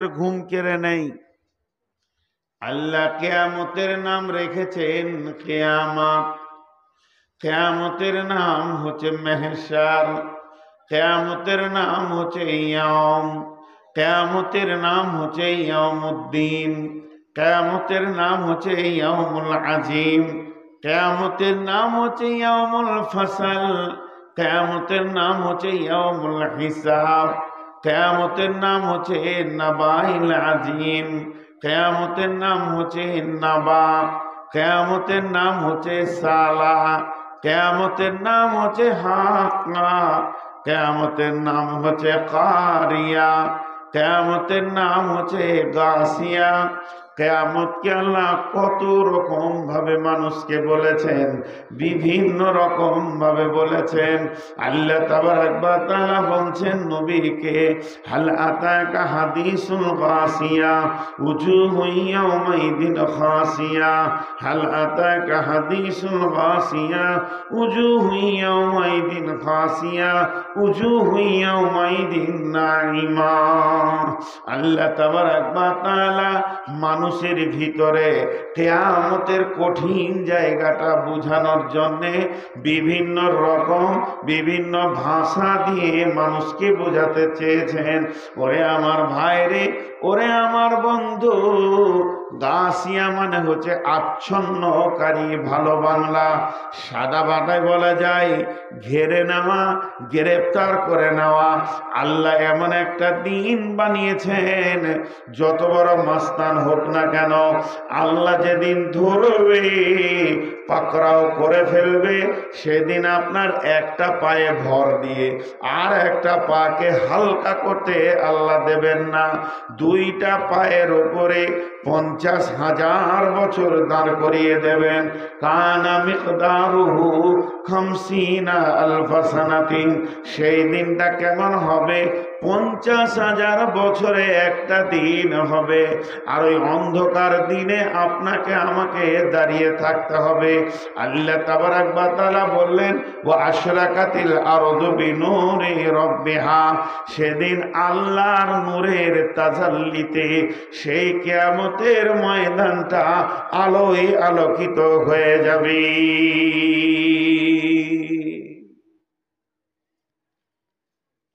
ঘুম কেড়ে নেই। আল্লাহ কিয়ামতের নাম রেখেছেন কিয়ামত। কিয়ামতের নাম হচ্ছে মেহশার, কিয়ামতের নাম হচ্ছে ইয়াউম, কিয়ামতের নাম হচ্ছে ইয়াউমুদ্দিন, কিয়ামতের নাম হচ্ছে ইয়াউমুল আজিম, কিয়ামতের নাম হচ্ছে ইয়াউমুল ফসল, কিয়ামতের নাম হচ্ছে ইয়াউমুল হিসাব, কিয়ামতের নাম হচ্ছে নাবাইল আজিম, কিয়ামতের নাম হচ্ছে নাবা, কিয়ামতের নাম হচ্ছে সালা, কিয়ামতের নাম হচ্ছে হাক্কা, কিয়ামতের নাম হচ্ছে কারিয়া, কিয়ামতের নাম হচ্ছে গাসিয়া। কিয়ামতকে আল্লাহ কত রকম ভাবে মানুষকে বলেছেন, বিভিন্ন রকম ভাবে বলেছেন। আল্লাহ তাবারাক ওয়া তাআলা বলছেন নবীকে, হাল আতাকা হাদিসুল গাসিয়া উজুহু ইয়াউমাইদিন খাসিয়া, হাল আতাকা হাদিসুল গাসিয়া উজুহু ইয়াউমাইদিন খাসিয়া উজুহু ইয়াউমাইদিন নাইমা। আল্লাহ তাবারাক ওয়া তাআলা মানুষের ভিতরে কিয়ামতের কঠিন জায়গাটা বোঝানোর জন্যে বিভিন্ন রকম বিভিন্ন ভাষা দিয়ে মানুষকে বোঝাতে চেয়েছেন। ওরে আমার ভাইরে, ওরে আমার বন্ধু, গাসিয়া মানে হচ্ছে আচ্ছন্নকারী, ভালো বাংলা সাদা বাটায় বলা যায় ঘেরে নেওয়া, গ্রেফতার করে নেওয়া। আল্লাহ এমন একটা দিন বানিয়েছেন, যত বড় মাস্তান হোক না কেন, আল্লাহ যেদিন ধরবে পাকড়াও করে ফেলবে, সেদিন আপনার একটা পায়ে ভর দিয়ে আর একটা পাকে হালকা করতে আল্লাহ দেবেন না। দুইটা পায়ের ওপরে 50,000 বছর দাঁড় করিয়ে দেবেন। কানা মিকদারুহু 50 আলফা সানাতিন। সেই দিনটা কেমন হবে? 50,000 বছরে একটা দিন হবে। আর ওই অন্ধকার দিনে আপনাকে আমাকে দাঁড়িয়ে থাকতে হবে। আল্লাহ তাবারাক ওয়া তাআলা বললেন, ওয়া আশরাকাতিল আরদু বিনূরি রাব্বিহা। সেদিন আল্লাহর নূরের তাজাল্লিতে সেই কিয়ামতের ময়দানটা আলোয় আলোকিত হয়ে যাবে।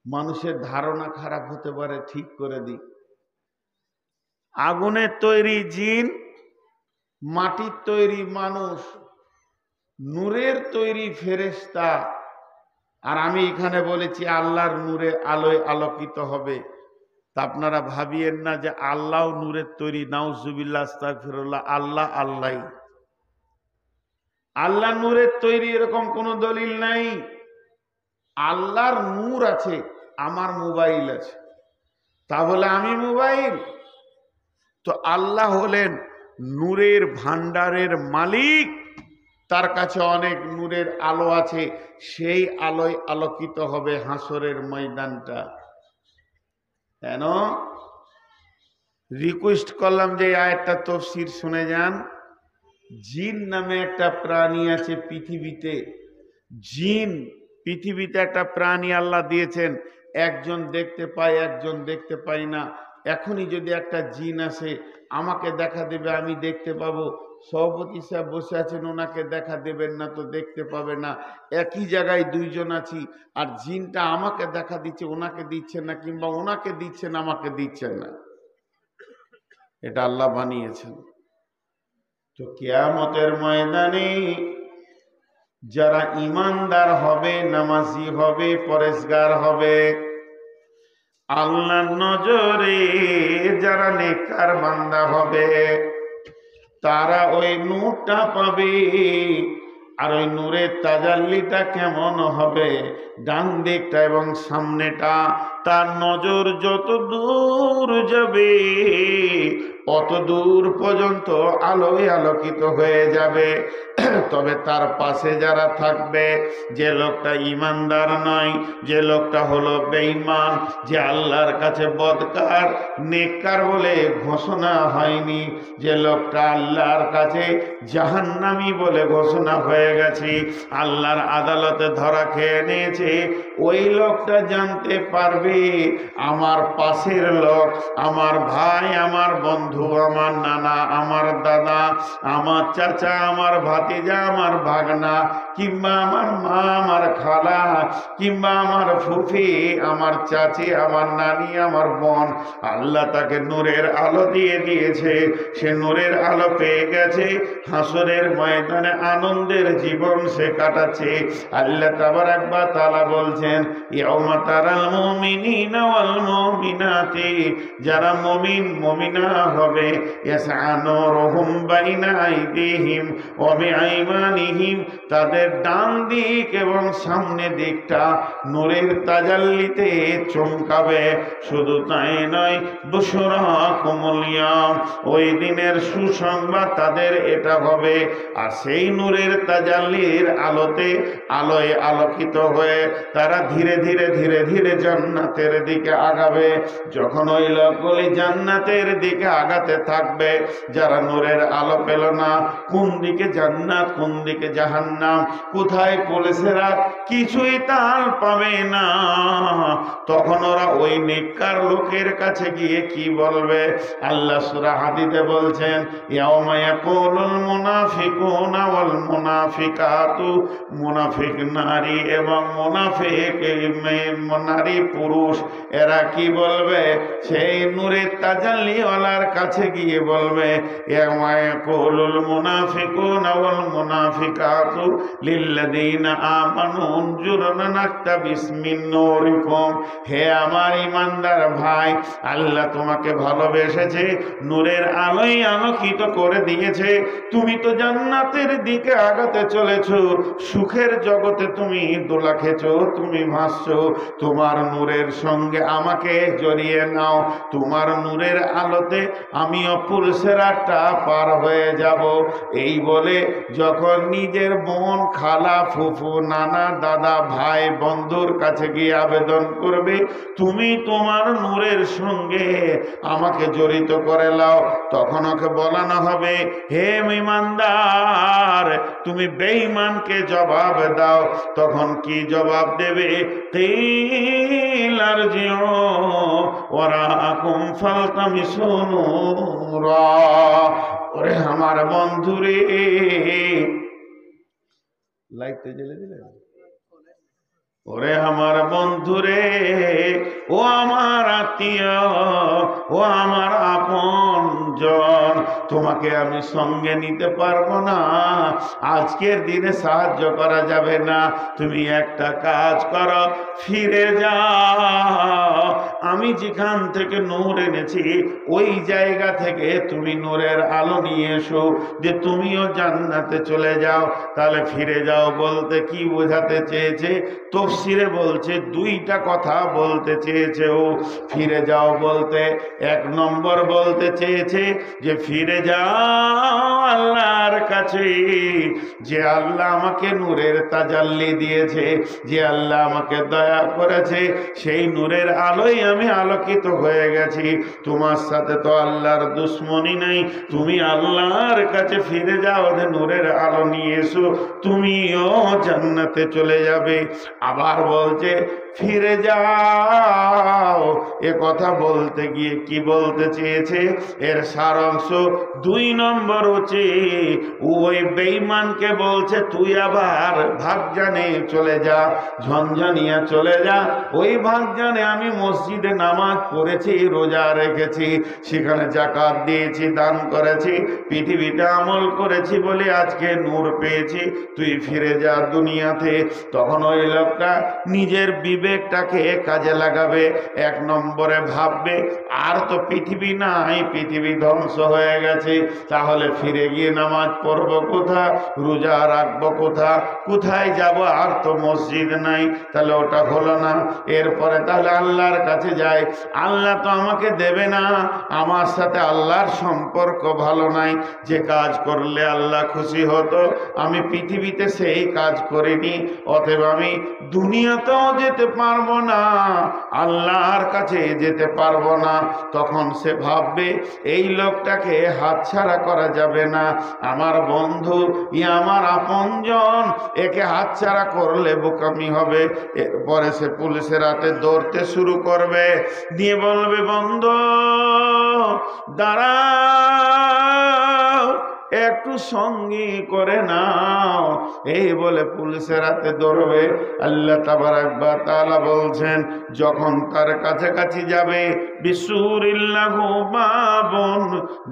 মানুষের ধারণা খারাপ হতে পারে, ঠিক করে দিই। আগুনের তৈরি জিন, মাটির তৈরি মানুষ, নূরের তৈরি ফেরেশতা, আর আমি এখানে বলেছি আল্লাহর নূরে আলোয় আলোকিত হবে। তা আপনারা ভাবিয়েন না যে আল্লাহ নূরের তৈরি, নাউজুবিল্লাহ আস্তাগফিরুল্লাহ। আল্লাহ আল্লাহ, আল্লাহ নূরের তৈরি এরকম কোন দলিল নাই। আল্লাহর নূর আছে, আমার মোবাইল আছে, তাহলে আমি মোবাইল? তো আল্লাহ হলেন নূরের ভান্ডারের মালিক, তার কাছে অনেক নূরের আলো আছে, সেই আলোয় আলোকিত হবে হাসরের ময়দানটা। কেন রিকোয়েস্ট করলাম যে আয়াতটা তাফসীর শুনে যান। জিন নামে একটা প্রাণী আছে পৃথিবীতে। জিন পৃথিবীতে একটা প্রাণী আল্লাহ দিয়েছেন, একজন দেখতে পায়, একজন দেখতে পায় না। এখনই যদি একটা জিন আসে, আমাকে দেখা দেবে, আমি দেখতে পাবো। সভাপতি সাহেব বসে আছেন, ওনাকে দেখা দেবেন না তো দেখতে পাবে না। একই জায়গায় দুইজন আছি, আর জিনটা আমাকে দেখা দিচ্ছে, ওনাকে দিচ্ছেন না, কিংবা ওনাকে দিচ্ছেন, আমাকে দিচ্ছেন না। এটা আল্লাহ বানিয়েছেন। তো কিয়ামতের ময়দানে যারা ইমানদার হবে, নামাজি হবে, পরেশগার হবে, আল্লাহর নজরে যারা নেককার বান্দা হবে, তারা ওই নূরটা পাবে। আর ওই নূরের তাজাল্লিটা কেমন হবে? ডান দিকটা এবং সামনেটা, তার নজর যত দূর যাবে অত দূর পর্যন্ত আলোয় আলোকিত হয়ে যাবে। তবে তার পাশে যারা থাকবে, যে লোকটা ইমানদার নয়, যে লোকটা হলো বেঈমান, যে আল্লাহর কাছে বদকার নেককার বলে ঘোষণা হয়নি, যে লোকটা আল্লাহর কাছে জাহান্নামী বলে ঘোষণা হয়ে গেছে, আল্লাহর আদালতে ধরা খেয়ে নিয়েছে, ওই লোকটা জানতে পারবে আমার পাশের লোক, আমার ভাই, আমার বন্ধু, আমার নানা, আমার দাদা, আমার চাচা, আমার ভাতিজা, আমার ভাগনা, কিংবা আমার মা, আমার খালা, কিংবা আমার ফুফি, আমার চাচি, আমার নানি, আমার বোন, আল্লাহ তাকে নূরের আলো দিয়ে দিয়েছে। সে নূরের আলো পেয়ে গেছে, হাসরের ময়দানে আনন্দের জীবন সে কাটাচ্ছে। আল্লাহ তাবারাক ওয়া তাআলা বলছেন, ইয়াউমা তারাল মুমিনিনা ওয়াল মুমিনাতি, যারা মুমিন মুমিনা হবে, ইয়াসআ নূরুহুম বাইনা আইদিহিম ওয়া বিআইমানিহিম, তাদের ডান দিক এবং সামনে দিকটা নূরের তাজাল্লিতে চমকাবে। শুধু তাই নয়, বুশরাকুমুল ইয়াম, ওই দিনের সুসংবাদ তাদের এটা হবে। আর সেই নূরের তাজাল্লির আলোতে আলোয় আলোকিত হয়ে তারা ধীরে ধীরে ধীরে ধীরে জান্নাতের দিকে আগাবে। যখন ওই লোকগুলি জান্নাতের দিকে আগাতে থাকবে, যারা নূরের আলো পেল না, কোন দিকে জান্নাত কোন দিকে জাহান্নাম, কোথায় পুলিশেরা, কিছুই তার পাবে না। তখন ওরা ওই নেককার লোকের কাছে গিয়ে কি বলবে? আল্লাহ সূরা হাদীদে বলছেন, ইয়াউমা ইয়াকুলুল মুনাফিকুনা ওয়াল মুনাফিকাতু, মুনাফিক নারী এবং মুনাফিক নারী পুরুষ, এরা কি বলবে? সেই নূরের তাজাল্লিওয়ালার কাছে গিয়ে বলবে, ইয়াউমা ইয়াকুলুল মুনাফিকুনা ওয়াল মুনাফিকাতু লিল্লাযীনা আমানু উনজুরনা নাকতাবিস মিন নূরিকুম, হে আমার ইমানদার ভাই, আল্লাহ তোমাকে ভালোবেসেছে, নূরের আলোয় আলোকিত করে দিয়েছে, তুমি তো জান্নাতের দিকে আগাতে চলেছো, সুখের জগতে তুমি দোলা খেছো, তুমি ভাসছো, তোমার নূরের সঙ্গে আমাকে জড়িয়ে নাও, তোমার নূরের আলোতে আমিও পুলসেরাটা পার হয়ে যাব। এই বলে যখন নিজের বোন, খালা, ফুফু, নানা, দাদা, ভাই, বন্ধুর কাছে গিয়ে আবেদন করবে, তুমি তোমার নূরের সঙ্গে আমাকে জড়িত করে লাও, তখন ওকে বলানো হবে, হে ইমানদার, তুমি বেঈমানকে জবাব দাও। তখন কি জবাব দেবে? কিল আরজিউ ওয়ারাকুম ফালতামিসু নূরা, ওরে আমার বন্ধুরে, লাইটটা জ্বেলে দিলে, ওরে আমার বন্ধুরে, ও আমার আত্মীয়, ও আমার আপনজন, তোমাকে আমি সঙ্গে নিতে পারবো না, আজকের দিনে সাহায্য করা যাবে না। তুমি একটা কাজ করো, ফিরে যাও, আমি যেখান থেকে নূর এনেছি ওই জায়গা থেকে তুমি নূরের আলো নিয়ে এসো, যে তুমিও জান্নাতে চলে যাও। তাহলে ফিরে যাও বলতে কি বোঝাতে চেয়েছে? তাফসীরে বলছে দুইটা কথা বলতে চেয়েছে ও। ফিরে যাও বলতে এক নম্বর বলতে চেয়েছে যে ফিরে যাও আল্লাহর কাছে, যে আল্লাহ আমাকে নূরের তাজাল্লি দিয়েছে, যে আল্লাহ আমাকে দয়া করেছে, সেই নূরের আলোয় আমি আলোকিত হয়ে গেছি। তোমার সাথে তো আল্লাহর দুশ্মনী নাই, তুমি আল্লাহর কাছে ফিরে যাও, নূরের আলো নিয়ে এসো, তুমিও জান্নাতে চলে যাবে। আবার বলছে ফিরে যাও, এ কথা বলতে গিয়ে কি বলতে চেয়েছে? এর সারাংশ দুই নম্বর হচ্ছে, ওই বেঈমানকে বলছে তুই আবার ভাগজানে চলে যা, ঝনঝনিয়া চলে যা, ওই ভাগজানে আমি মসজিদে নামাজ পড়েছি, রোজা রেখেছি, সেখানে যাকাত দিয়েছি, দান করেছি, পৃথিবীতে আমল করেছি বলে আজকে নূর পেয়েছি, তুই ফিরে যা দুনিয়াতে। তখন ওই লোকটা নিজের বিবি বিবেকটাকে কাজে লাগাবে। এক নম্বরে ভাববে আর তো পৃথিবী নাই, পৃথিবী ধ্বংস হয়ে গেছে, তাহলে ফিরে গিয়ে নামাজ পড়বো কোথা, রোজা রাখবো কোথা, কোথায় যাব, আর তো মসজিদ নাই, তাহলে ওটা হলো না। এরপরে তাহলে আল্লাহর কাছে যাই, আল্লাহ তো আমাকে দেবে না, আমার সাথে আল্লাহর সম্পর্ক ভালো নাই, যে কাজ করলে আল্লাহ খুশি হতো আমি পৃথিবীতে সেই কাজ করিনি, অতএব আমি দুনিয়াতেও যেতে পারবো না, আল্লাহর কাছে যেতে পারবো না। তখন সে ভাববে এই লোকটাকে হাতছাড়া করা যাবে না, আমার বন্ধু, আমার আপনজন, একে হাতছাড়া করলে বোকামি হবে। এরপরে সে পুলিশের হাতে দৌড়তে শুরু করবে, দিয়ে বলবে বন্ধু দাঁড়াও, একটু সঙ্গী করে নাও, এই বলে পুলিশের হাতে দৌড়বে। আল্লাহ তাবারাক ওয়া তাআলা বলছেন যখন তার কাছাকাছি যাবে, বিসুরিল্লাহু বাবুন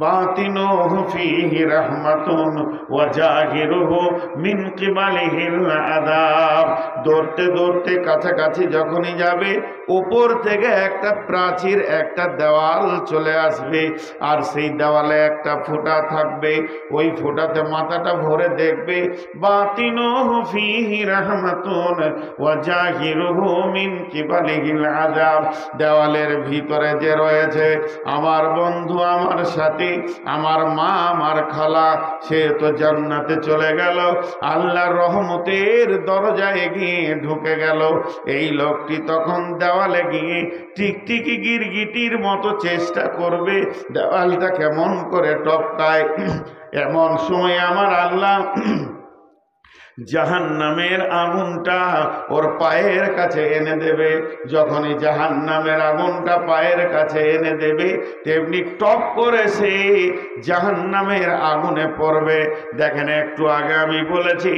বাতিনুহু ফীহি রাহমাতুন ওয়া জাহিরুহু মিন কিবালিহিল আযাব। দৌড়তে দৌড়তে কাছাকাছি যখনই যাবে, উপর থেকে একটা প্রাচীর, একটা দেওয়াল চলে আসবে, আর সেই দেওয়ালে একটা ফুটা থাকবে, ওই ফুটাতে মাথাটা ভরে দেখবে বাতিনুহু ফীহি রাহমাতুন ওয়া জাহিরুহু মিন কিবালিহিল আযাব। দেওয়ালের ভিতরে যে রয়েছে আমার বন্ধু, আমার সাথী, আমার মা, আমার খালা, সে তো জান্নাতে চলে গেল, আল্লাহর রহমতের দরজায় গিয়ে ঢুকে গেল। এই লোকটি তখন দেওয়ালে গিয়ে টিকটিকি গিরগিটির মতো চেষ্টা করবে দেওয়ালটা কেমন করে টপকায়। এমন সময় আমার আল্লাহ জাহান্নামের আগুনটা ওর পায়ের কাছে এনে দেবে। যখনই জাহান্নামের আগুনটা পায়ের কাছে এনে দেবে, তেমনি টপ করে সে জাহান্নামের আগুনে পড়বে। দেখেন, একটু আগে আমি বলেছি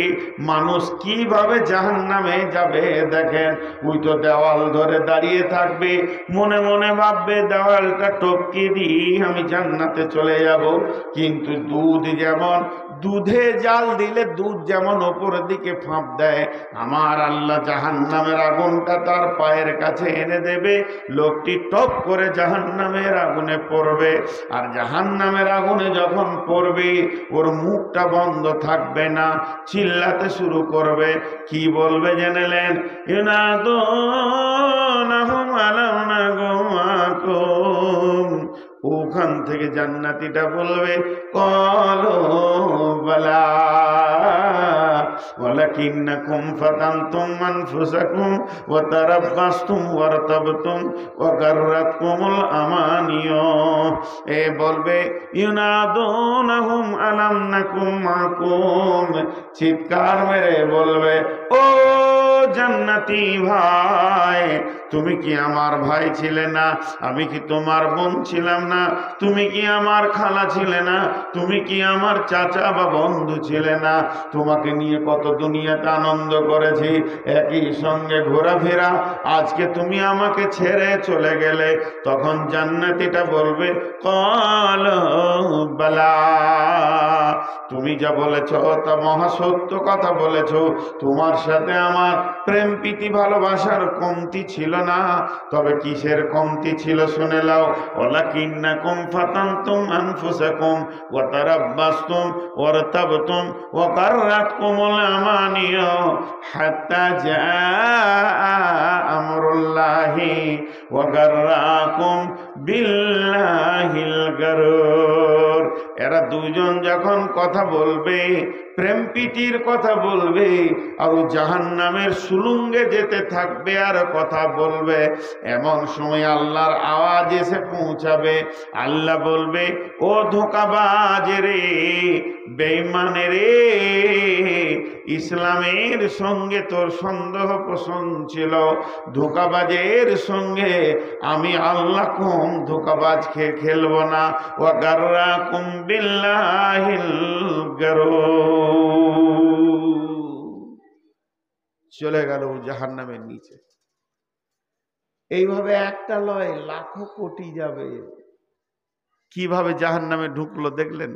মানুষ কিভাবে জাহান্নামে যাবে। দেখেন, ওই তো দেওয়াল ধরে দাঁড়িয়ে থাকবে, মনে মনে ভাববে দেওয়ালটা টপকে দিই আমি জান্নাতে চলে যাব। কিন্তু দুধ যেমন, দুধে জাল দিলে দুধ যেমন ওপরের দিকে ফাঁপ দেয়, আমার আল্লাহ জাহান্নামের আগুনটা তার পায়ের কাছে এনে দেবে। লোকটি টপ করে জাহান্নামের আগুনে পড়বে। আর জাহান্নামের আগুনে যখন পড়বে, ওর মুখটা বন্ধ থাকবে না, চিল্লাতে শুরু করবে। কি বলবে জেনেলেন? ইউনাদুনাহুম আলাম নাগুমাকুম। ওখান থেকে জান্নাতীটা বলবে ক্বালু বালা ওয়ালাকিন্নাকুম ফাতানতুম আনফুসাকুম ওয়া তারাব্বাসতুম ওয়ারতাবতুম ওয়া গাররাতকুমুল আমানিয়ু। এ বলবে ইউনাদুনাহুম আলাম নাকুম মাকুম। চিৎকার মেরে বলবে, ও জান্নাতি ভাই, তুমি কি আমার ভাই ছিলে না? আমি কি তোমার বোন ছিলাম না? তুমি কি আমার খালা ছিলে না? তুমি কি আমার চাচা বা বন্ধু ছিলে না? তোমাকে নিয়ে কত দুনিয়াতে আনন্দ করেছি, একই সঙ্গে ঘোরাফেরা, আজকে তুমি আমাকে ছেড়ে চলে গেলে। তখন জান্নাতীটা বলবে ক্বালু বালা, তুমি যা বলেছ তা মহাসত্য কথা বলেছ। তোমার সাথে আমার প্রেম প্রীতি ভালোবাসার কমতি ছিল না। তবে কিসের কমতি ছিল শুনে লাও। ওয়ালাকিন্নাকুম ফাতানতুম আনফুসাকুম ওয়া তারাব্বাসতুম ওয়ারতাবতুম ওয়া গাররাতকুমুল আমানিয়ু হাত্তা জাআ আমরুল্লাহি ওয়া গাররাকুম বিল্লাহিল গারুর। এরা দুজন যখন কথা বলবে, প্রেম প্রীতির কথা বলবে, আর জাহান্নামের সুলুঙ্গে যেতে থাকবে আর কথা বলবে, এমন সময় আল্লাহর আওয়াজ এসে পৌঁছাবে। আল্লাহ বলবে, ও ধোঁকাবাজ রে, বেঈমান রে, ইসলামের সঙ্গে তোর সন্দেহ পোষণ ছিল, ধোঁকাবাজের সঙ্গে আমি আল্লাহ কম ধোঁকাবাজকে খেলবো না। ওয়া গাররাকুম বিল্লাহিল গারুর। চলে গেল জাহান্নামের নিচে। এইভাবে একটা লয় লাখো কোটি যাবে। কিভাবে জাহান্নামে ঢুকলো দেখলেন?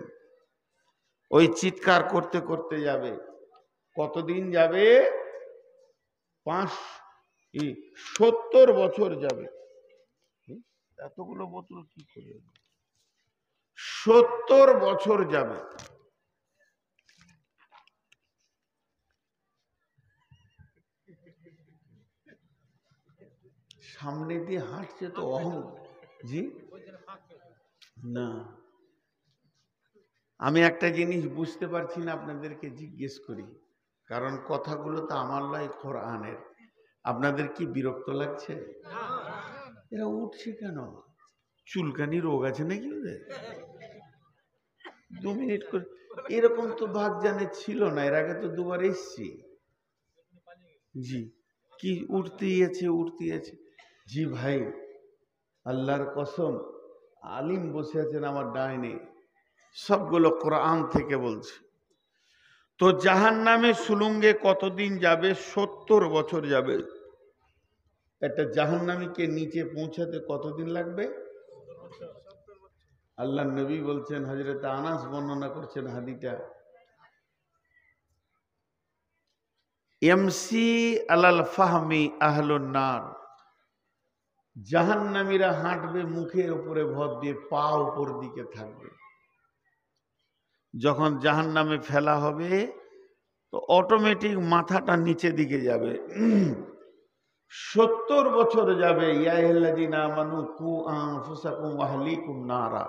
ওই চিৎকার করতে করতে যাবে। কতদিন যাবে? এই 70 বছর যাবে। এতগুলো বোতল কি করে? 70 বছর যাবে। সামনে দিয়ে হাঁটছে তো অহং। জি না, আমি একটা জিনিস বুঝতে পারছি না, আপনাদেরকে জিজ্ঞেস করি, কারণ কথাগুলো তো আমার নয়, কোরআনের। আপনাদের কি বিরক্ত লাগছে? এরা উঠছে কেন? চুলকানি রোগ আছে নাকি ওদের? 2 মিনিট করে এরকম তো ভাগজানে ছিল না, এর আগে তো 2বার এসছি। জি, কি উঠতেই আছে। জি ভাই, আল্লাহর কসম, আলিম বসে আছেন আমার ডাইনে, সবগুলো কোরআন থেকে বলছে। তো জাহান্নামে সুলুঙ্গে কতদিন যাবে? 70 বছর যাবে। একটা জাহান্নামীকে নিচে পৌঁছাতে কতদিন লাগবে? আল্লাহ নবী বলছেন, হযরত আনাস বর্ণনা করছেন হাদিটা, এমসি আলাল ফাহমি আহলুন নার, জাহান্নামীরা হাঁটবে মুখের উপরে ভর দিয়ে, পা উপর দিকে থাকবে। যখন জাহান্নামে ফেলা হবে তো অটোমেটিক মাথাটা নিচে দিকে যাবে। 70 বছর যাবে। ইয়া আইয়ুহাল্লাযীনা আমানু কু আনফুসাকুম ওয়া আহলিকুম নারা,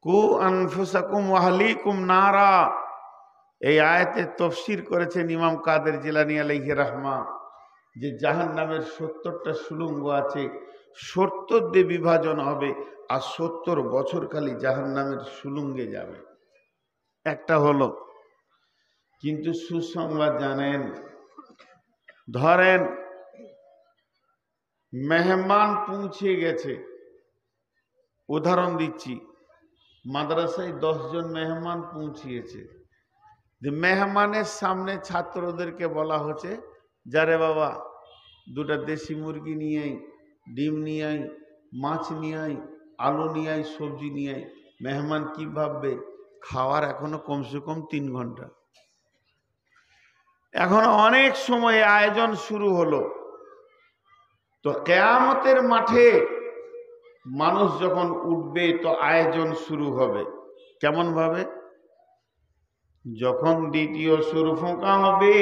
কু আনফুসাকুম ওয়া আহলিকুম নারা। এই আয়াতের তাফসীর করেছেন ইমাম কাদের জিলানী আলাইহি রাহমা, যে জাহান্নামের 70টা সুলঙ্গ আছে, 70 দিয়ে বিভাজন হবে, আর 70 বছর খালি জাহান্নামের সুলঙ্গে যাবে। একটা হলো, কিন্তু সুসংবাদ জানেন, ধরেন মেহমান পৌঁছে গেছে, উদাহরণ দিচ্ছি, মাদ্রাসায় 10 জন মেহমান পৌঁছিয়েছে। যে মেহমানের সামনে ছাত্রদেরকে বলা হচ্ছে, যারে বাবা 2টা দেশি মুরগি নিয়ে আই, ডিম নিয়ে আই, মাছ নিয়ে আই, আলু নিয়ে আই, সবজি নিয়ে আই। মেহমান কি ভাববে? খাওয়ার এখনো কমসে কম 3 ঘন্টা, এখনো অনেক সময় আয়োজন শুরু হলো। তো কিয়ামতের মাঠে মানুষ যখন উঠবে তো আয়োজন শুরু হবে কেমন ভাবে? যখন দ্বিতীয় সুর ফোঁকা হবে,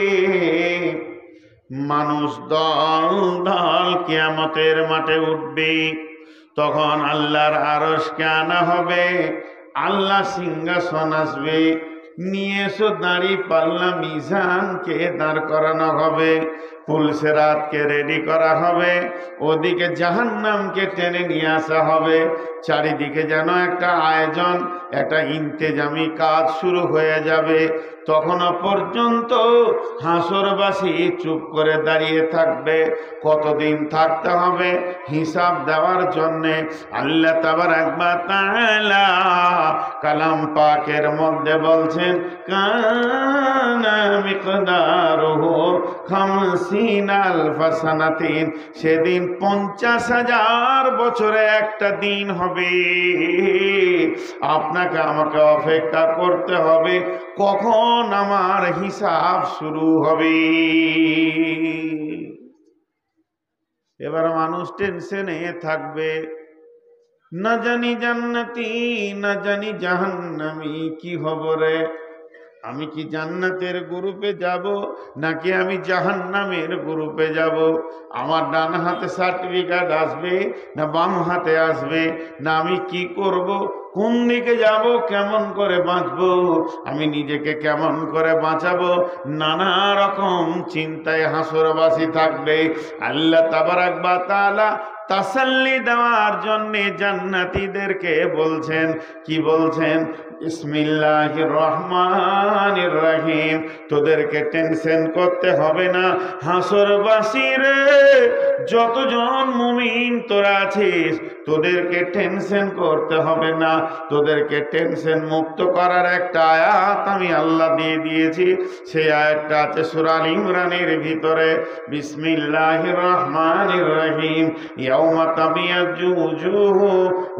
মানুষ দল দল কিয়ামতের মাঠে উঠবে, তখন আল্লাহর আরশকে আনা হবে, আল্লাহ সিংহাসন আসবে, নিয়ে এসো দাঁড়ি পাল্লা মিজানকে দাঁড় করানো হবে, পুলসেরাতকে রেডি করা হবে, ওদিকে জাহান্নামকে টেনে নিয়ে আসা হবে। চারিদিকে যেন একটা আয়োজন, একটা ইন্তেজামি কাজ শুরু হয়ে যাবে। তখনও পর্যন্ত হাসরবাসী চুপ করে দাঁড়িয়ে থাকবে। কতদিন থাকতে হবে? হিসাব দেওয়ার জন্যে আল্লাহ তাবারাক ওয়া তাআলা কালাম পাকের মধ্যে বলছেন, কানা মিকদারুহু 50 আলফা সানাতিন, সেদিন 50,000 বছরে একটা দিন হবে। আপনাকে আমাকে অপেক্ষা করতে হবে, কখন আমার হিসাব শুরু হবে। এবার মানুষ টেনশনে থাকবে, না জানি জান্নাতি না জানি জাহান্নামী কি হবে রে, আমি কি জান্নাতের গ্রুপে যাব নাকি আমি জাহান্নামের গ্রুপে যাব? আমার ডান হাতে সার্টিফিকেট আসবে না বাম হাতে আসবে, না আমি কি করব, কোন দিকে যাব, কেমন করে বাঁচবো, আমি নিজেকে কেমন করে বাঁচাবো, নানা রকম চিন্তায় হাসরবাসী থাকবে। আল্লাহ তাবারাক ওয়া তাআলা তাসাল্লি দেওয়ার জন্য জান্নাতীদেরকে বলছেন, কি বলছেন? বিসমিল্লাহির রহমানির রহিম, তোদেরকে টেনশন করতে হবে না হাসরবাসী রে, যতজন মুমিন তোরা আছিস তোদেরকে টেনশন করতে হবে না, তোদেরকে টেনশন মুক্ত করার একটা আয়াত আমি আল্লাহ দিয়ে দিয়েছি। সেই আয়াতটা আছে সূরা আল ইমরানের ভিতরে, বিসমিল্লাহির রহমানির রহিম, ইয়াউমা তাবিয়াজ্জু উজুহু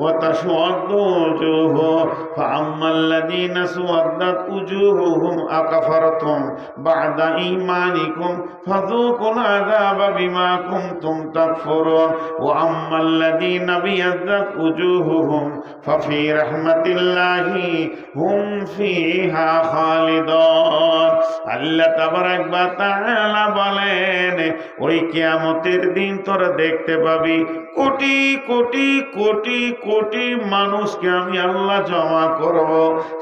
ওয়া তাসওয়াদ্দু উজুহু ফাআম্মাল্লাযীনা সুওয়াদ্দাত উজুহুহুম আকাফারতুম বা'দা ঈমানিকুম ফাযূকুল আযাবা বিমা কুনতুম তাকফুরুন ওয়া আম্মাল্লাযীনা বিয়াজ্জাত উজুহুহুম ফাফি রাহমাতিল্লাহি হুম ফিহা খালিদুন। আল্লাহ তাবারাক ওয়া তাআলা বলেন, ওই কিয়ামতের দিন তোরা দেখতে পাবি কোটি কোটি কোটি কোটি মানুষকে আমি আল্লাহ জমা করব।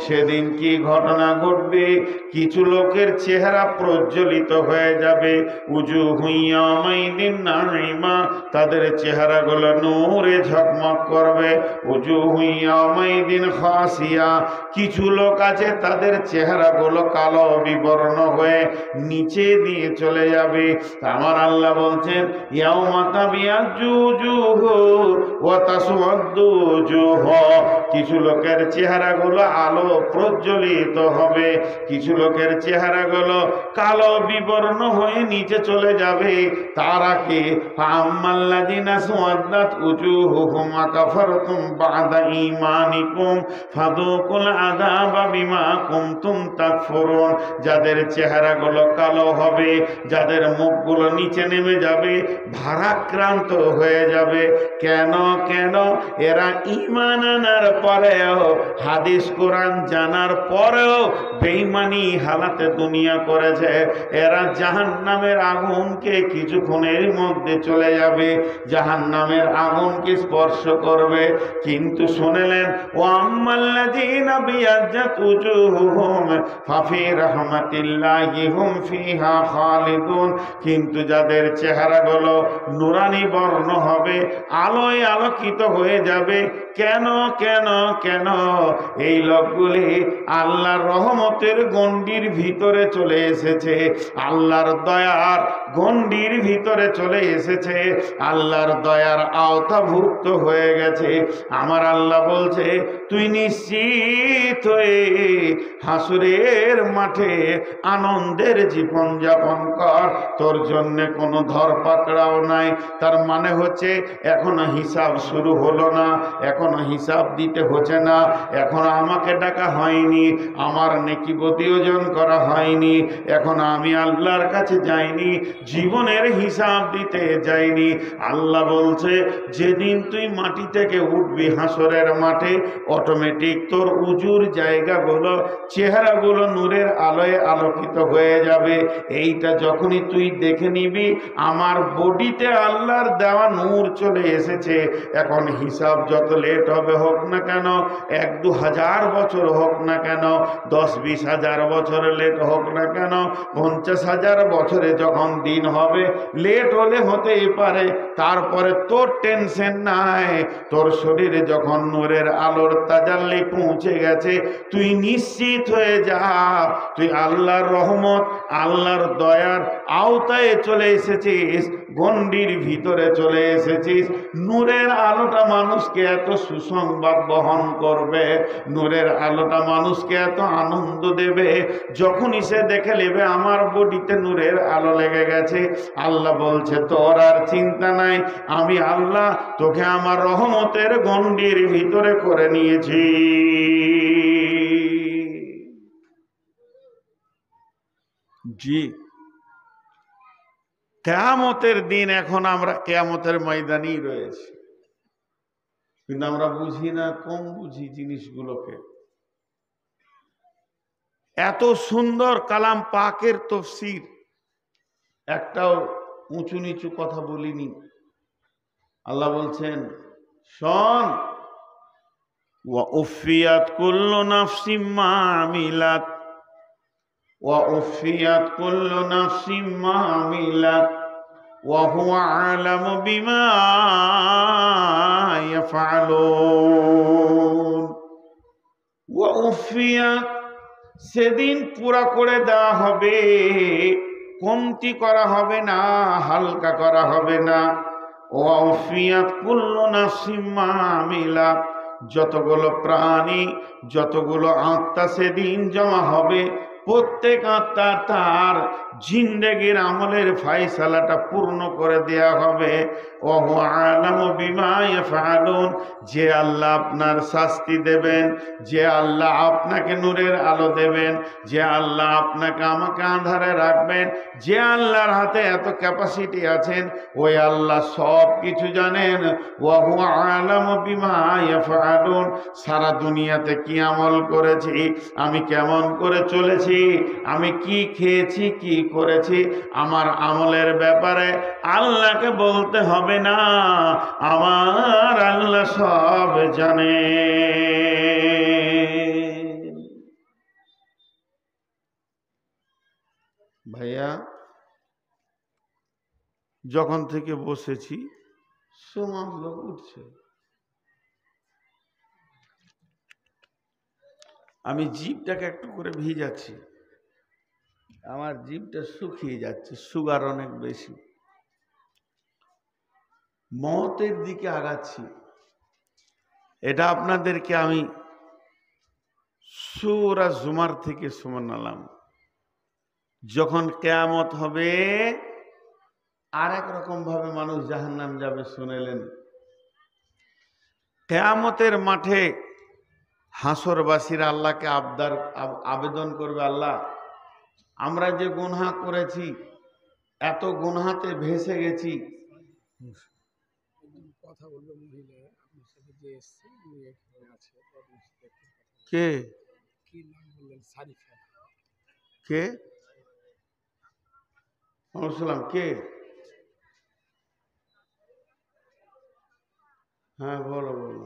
সেদিন কি ঘটনা ঘটবে? কিছু লোকের চেহারা প্রজ্বলিত হয়ে যাবে, উজুহু ইয়াওমাইদিন নাঈমা, তাদের চেহারাগুলো নূরে ঝকমক করবে। উজুহু ইয়াওমাইদিন খাসিয়া, কিছু লোক আছে তাদের চেহারাগুলো কালো বিবর্ণ হয়ে নিচে দিয়ে চলে যাবে। আমার আল্লাহ বলছেন, ইয়াউমা তাবিয়াজ্জু উজুহু ওয়া তাসওয়াদ্দু উজুহু, কিছু লোকের চেহারাগুলো আলো প্রজ্বলিত হবে, কিছু লোকের চেহারাগুলো কালো বিবর্ণ হয়ে নিচে চলে যাবে। তারা কি? ফাআম্মাল্লাযীনা সুওয়াদ্দাত উজুহুহুম আকাফারতুম বা'দা ঈমানিকুম ফাযূকুল আযাবা বিমা কুনতুম তাকফুরুন, যাদের চেহারাগুলো কালো হবে, যাদের মুখগুলো নিচে নেমে যাবে, ভারাক্রান্ত হয়ে যাবে। কেন? কেন? এরা ঈমান আনার পরেও, হাদিস কোরআন জানার পরেও বেঈমানি হালাতে দুনিয়া করেছে। এরা জাহান্নামের আগুনকে কিছুক্ষণের মধ্যে চলে যাবে, জাহান্নামের আগুনকে স্পর্শ করবে। কিন্তু শুনলেন, ও আম্মাল্লাযীনা বিয়াজ্জাত উজুহুহুম ফাফি রাহমাতিল্লাহি হুম ফিহা খালিদুন, কিন্তু যাদের চেহারাগুলো নুরানি বর্ণ হবে, আলোয় আলোকিত হয়ে যাবে। কেন? কেন? কেন? এই লোকগুলি আল্লাহর রহমতের গণ্ডির ভিতরে চলে এসেছে, আল্লাহর দয়ার গণ্ডির ভিতরে চলে এসেছে, আল্লাহর দয়ার আওতাভুক্ত হয়ে গেছে। আমার আল্লাহ বলছে, তুই নিশ্চিত হয়ে হাসরের মাঠে আনন্দের জীবন যাপন কর, তোর জন্য কোনো ধরপাকড়াও নাই। তার মানে হচ্ছে এখনো হিসাব শুরু হলো না, এখনো হিসাব দিতে হচ্ছে না, এখনো আমাকে ডাকা হয়নি, আমার নেকি প্রতিয়োজন করা হয়নি, এখনো আমি আল্লাহর কাছে যাইনি, জীবনের হিসাব দিতে যাইনি। আল্লাহ বলছে, যেদিন তুই মাটি থেকে উঠবি হাসরের মাঠে, অটোমেটিক তোর উজুর জায়গাগুলো, চেহারাগুলো নূরের আলোয় আলোকিত হয়ে যাবে। এইটা যখনই তুই দেখে নিবি, আমার বডিতে আল্লাহর দেওয়া নূর চলে এসেছে। এখন হিসাব যত লেট হবে হোক না কেন, 1-2 হাজার বছর হোক না কেন, 10-20 হাজার বছর লেট হোক না কেন, 50,000 বছরে যখন দিন হবে, লেট হলে হতেই পারে, তারপরে তোর টেনশন নাই। তোর শরীরে যখন নূরের আলোর তাজাল্লি পৌঁছে গেছে, তুই নিশ্চিত হয়ে যা, তুই আল্লাহর রহমত, আল্লাহর দয়ার আওতায় চলে এসেছিস, গণ্ডির ভিতরে চলে এসেছিস। নূরের আলোটা মানুষকে এত সুসংবাদ বহন করবে, নূরের আলোটা মানুষকে এত আনন্দ দেবে, যখনই সে দেখে নেবে আমার বডিতে নূরের আলো লেগে গেছে। আল্লাহ বলছে, তোর আর চিন্তা নাই, আমি আল্লাহ তোকে আমার রহমতের গণ্ডির ভিতরে করে নিয়েছি। জি, কিয়ামতের দিন, এখন আমরা কিয়ামতের ময়দানেই রয়েছি, কিন্তু আমরা বুঝি না, কম বুঝি জিনিসগুলোকে। এত সুন্দর কালাম পাকের তাফসীর, একটাও উঁচু নিচু কথা বলিনি। আল্লাহ বলছেন, শোন, ওয়া উফিয়াত কুল্লু নাফসিম মা আমিলাত, ওয়া উফিয়াত কুল্লু নাফসিম মা আমিলাত ওয়া হুয়া আলামু বিমা ইয়াফআলুন। ওয়া উফিয়াত, সেদিন পুরা করে দেওয়া হবে, কমতি করা হবে না, হালকা করা হবে না। ওয়া উফিয়াত কুল্লু নাফসিম মা আমিলাত, যতগুলো প্রাণী, যতগুলো আত্মা সেদিন জমা হবে, প্রত্যেক আত্মা তার জিন্দেগির আমলের ফায়সালাটা পূর্ণ করে দেয়া হবে। ওহু আলামু বিমা ইয়াফআলুন, যে আল্লাহ আপনার শাস্তি দেবেন, যে আল্লাহ আপনাকে নূরের আলো দেবেন, যে আল্লাহ আপনাকে আমাকে আঁধারে রাখবেন, যে আল্লাহর হাতে এত ক্যাপাসিটি আছেন, ওই আল্লাহ সব কিছু জানেন। ওহু আলামু বিমা ইয়াফআলুন, সারা দুনিয়াতে কি আমল করেছি, আমি কেমন করে চলেছি, আমি কি খেয়েছি, কি করেছি, আমার আমলের ব্যাপারে আল্লাহকে বলতে হবে না, আমার আল্লাহ সব জানে। ভাইয়া, যখন থেকে বসেছি সমাজ লোক উঠছে, আমি জিভটাকে একটু করে ভিজাচ্ছি, আমার জিভটা শুকিয়ে যাচ্ছে, সুগার অনেক বেশি, মওতের দিকে আগাচ্ছি। এটা আপনাদেরকে আমি সূরা জুমার থেকে শোনালাম। যখন কিয়ামত হবে আর এক রকম ভাবে মানুষ জাহান্নাম যাবে শুনেলেন। কিয়ামতের মাঠে হাসরবাসীরা আল্লাহকে আবেদন করবে, আল্লাহ আমরা যে গুনাহ করেছি, এত গুনাহতে ভেসে গেছি। কথা বলবো মহিলা আপনার সাথে যে এসছে উনি এখানে আছে, কে কি নাম বললেন? সারিফা। কে? সালাম কে? হ্যাঁ বলো বলো।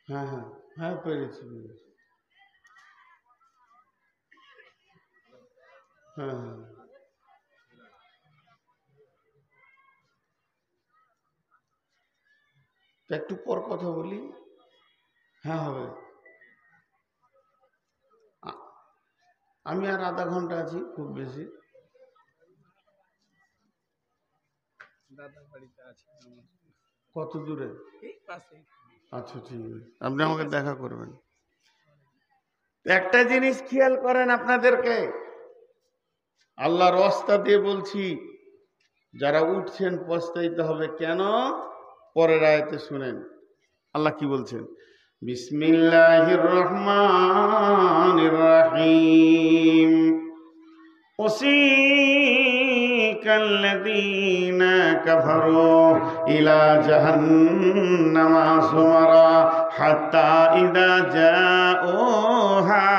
হ্যাঁ হ্যাঁ হ্যাঁ পেরেছি। হ্যাঁ হ্যাঁ একটু পর কথা বলি। হ্যাঁ হবে, আমি আর আধা ঘন্টা আছি খুব বেশি। দাদা বাড়িতে আছে। কত দূরে? এই পাশে। আচ্ছা ঠিক আছে, আপনি আমাকে দেখা করবেন। একটা জিনিস খেয়াল করেন, আপনাদেরকে আল্লাহর রাস্তা দিয়ে বলছি, যারা উঠছেন পস্তাইতে হবে। কেন? পরের আয়াতে শুনেন আল্লাহ কি বলছেন। বিসমিল্লাহির রহমানির রহিম। وسيق الذين كفروا إلى جهنم زمرا حتى إذا جاءوها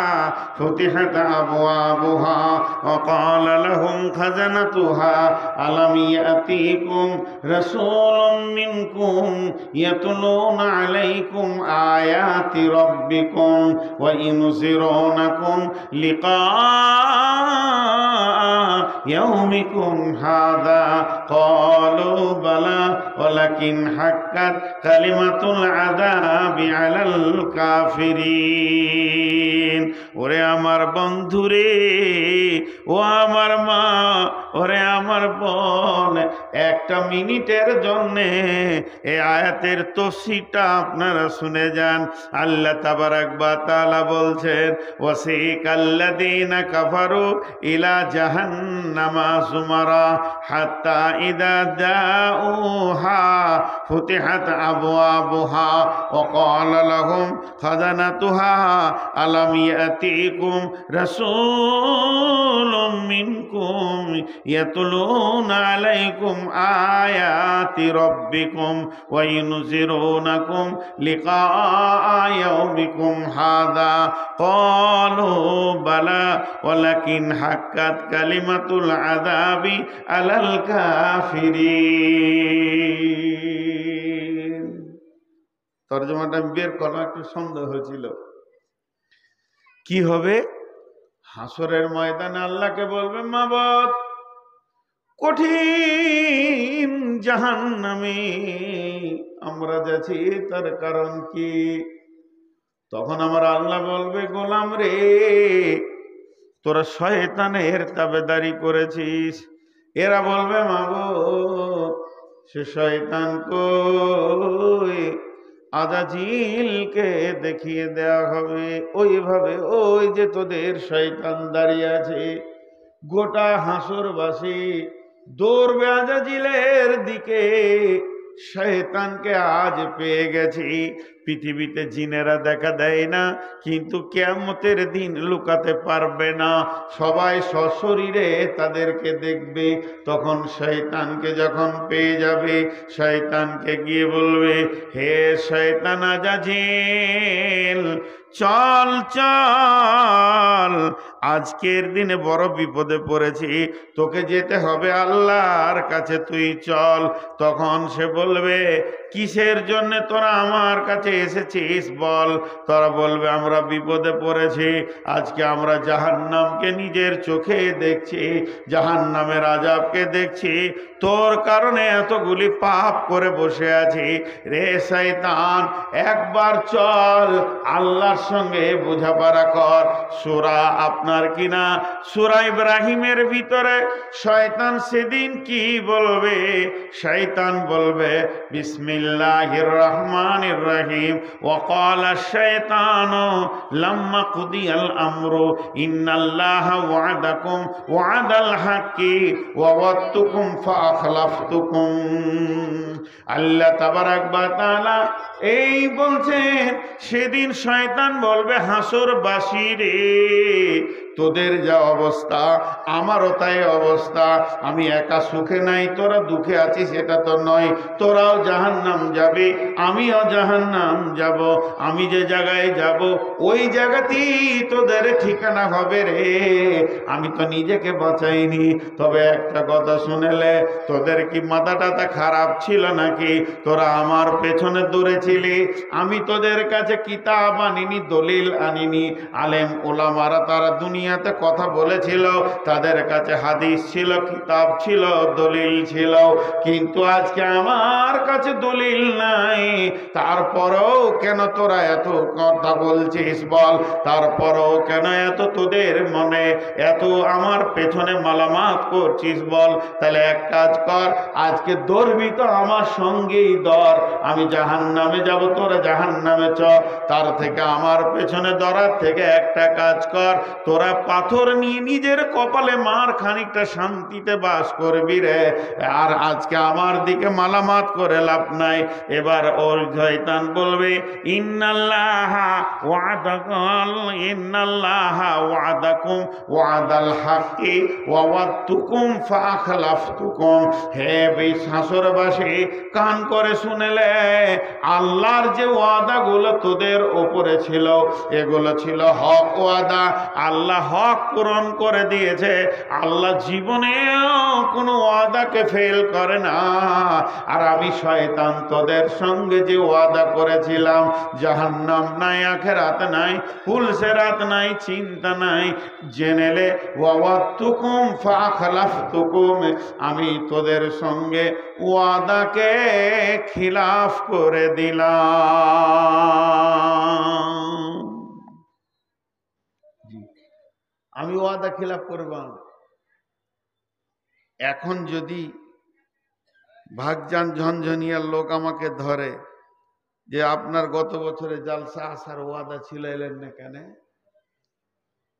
فتحت أبوابها وقال لهم خزنتها ألم يأتيكم رسول منكم يتلون عليكم آيات ربكم وينذرونكم لقاء يومكم هذا قالوا بلى ولكن حقت كلمة العذاب على الكافرين। ওরে আমার বন্ধুরে, ও আমার মা, ওরে আমার বোন, একটা মিনিটের জন্যে এই আয়াতের তফসিরটা আপনারা শুনে যান। আল্লাহ তাবারাক ওয়া তাআলা বলছেন, ওয়াসিকাল্লাযীনা কাফারু ইলা জাহান্নামা যুমারা হাত্তা ইযা জাউহা ফুতিহাত আবওয়াবুহা ওয়া ক্বালা লাহুম খাযানাতুহা আলাম ইয়াতিকুম রাসূলুম মিনকুম ইয়াতলুনা আলাইকুম আয়াতি রাব্বিকুম ওয়া ইউনযিরুনাকুম লিকা ইয়াউমিকুম হাযা ক্বালু বালা ওয়ালাকিন হাক্কাত কালিমাতুল আযাবি আলাল কাফিরিন। তরজমাটা বের করা একটু সন্দেহ হয়েছিল। কি হবে? হাসরের ময়দানে আল্লাহকে বলবে, মাবুদ কঠিন জাহান্নামে আমরা যাচ্ছি, তার কারণ কি? তখন আমার আল্লাহ বলবে, গোলাম রে, তোরা শয়তানের তাবেদারি করেছিস। এরা বলবে, মাবুদ সে শয়তান কই? আজাজিলকে দেখিয়ে দেওয়া হবে। ওইভাবে ওই যে তোদের শয়তান দাঁড়িয়ে আছে, গোটা হাসরবাসী দৌড়বে আজাজিলের দিকে। শয়তানকে আজ পেয়ে গেছি। পৃথিবীতে জিনেরা দেখা দেয় না, কিন্তু কিয়ামতের দিন লুকাতে পারবে না। সবাই সশরীরে তাদেরকে দেখবে। তখন শয়তানকে যখন পেয়ে যাবে, শয়তানকে গিয়ে বলবে, হে শয়তান আজাজিল, চল চল, আজকের দিনে বড় বিপদে পড়েছি, তোকে যেতে হবে আল্লাহর কাছে, তুই চল। তখন সে বলবে, কিসের জন্য তোরা আমার কাছে এসেছিস বল। তোরা বলবে, আমরা বিপদে পড়েছি, আজকে আমরা জাহান্নামকে নিজের চোখে দেখছি, জাহান্নামের আযাবকে দেখছি, তোর কারণে এতগুলি পাপ করে বসে আছি। রে শয়তান, একবার চল, আল্লাহর সঙ্গে বোঝাপড়া কর। সূরা আপনার কিনা সূরা ইব্রাহিমের ভিতরে শয়তান সেদিন কি বলবে? শয়তান বলবে, বিসমিল্লাহির রহমানির রহিম, ওয়া ক্বালা শাইতানু লাম্মা কুদিয়াল আমরু ইন্নাল্লাহা ওয়া'দাকুম ওয়া'দাল হাক্কি ওয়া ওয়া'দতুকুম ফাআখলাফতুকুম। আল্লাহ তাবারাক ওয়া তাআলা এই বলছেন, সেদিন শয়তান বলবে হাসরবাসী রে, তোদের যা অবস্থা আমারও তাই অবস্থা। আমি একা সুখে নাই, তোরা দুঃখে আছিস এটা তো নয়। তোরাও জাহান্নাম যাবে, আমিও জাহান্নাম যাব। আমি যে জায়গায় যাব ওই জায়গাতেই তোদের ঠিকানা হবে রে। আমি তো নিজেকে বাঁচাইনি। তবে একটা কথা শুনেলে, তোদের কি মাথা টাথা খারাপ ছিল নাকি? তোরা আমার পেছনে দৌড়েছিলি, আমি তোদের কাছে কিতাব আনিনি, দলিল আনিনি। আলেম ওলামারা তারা দুনিয়াতে কথা বলেছিল, তাদের কাছে হাদিস ছিল, কিতাব ছিল, দলিল ছিল, কিন্তু আজকে আমার কাছে দলিল নাই। তারপরেও কেন তোরা এত কথা বলছিস বল? তারপরেও কেন এত তোদের মনে এত আমার পেছনে মালামাত করছিস বল? তাহলে এক কাজ কর, আজকে দৌড়বি তো আমার সঙ্গেই দর। আমি জাহান্নামে যাব, তোরা জাহান্নামে চ। তার থেকে আমার পেছনে দরার থেকে একটা কাজ কর, তোরা পাথর নিয়ে নিজের কপালে মার, খানিকটা শান্তিতে বাস করবি রে। আর আজকে আমার দিকে মালামাত করে লাভ নাই। এবার ওর শয়তান বলবে, ইন্নাল্লাহা ওয়া'দাকুম ইন্নাল্লাহা ওয়া'দাকুম ওয়া'দাল হাক্কি ওয়া ওয়া'দতুকুম ফাআখলাফতুকুম। হে হাসরবাসী, কান করে শুনেলে, আল্লাহর যে ওয়াদাগুলো তোদের ওপরে ছিল, এগুলো ছিল হক ওয়াদা। আল্লাহ হক পূরণ করে দিয়েছে। আল্লাহ জীবনেও কোনো ওয়াদাকে ফেল করে না। আর আমি শয়তান তোদের সঙ্গে যে ওয়াদা করেছিলাম, জাহান্নাম নাই, আখিরাত নাই, পুলসেরাত নাই, চিন্তা নাই, জেনেলে ওয়া'দতুকুম ফাআখলাফতুকুম, আমি তোদের সঙ্গে ওয়াদাকে খিলাফ করে দিলাম। আমি ওয়াদা খিলাফ করবাম। এখন যদি ভাগজান ঝনঝনিয়ার লোক আমাকে ধরে যে আপনার গত বছরে জালসা আসার ওয়াদা ছিল, এলেন না কেন?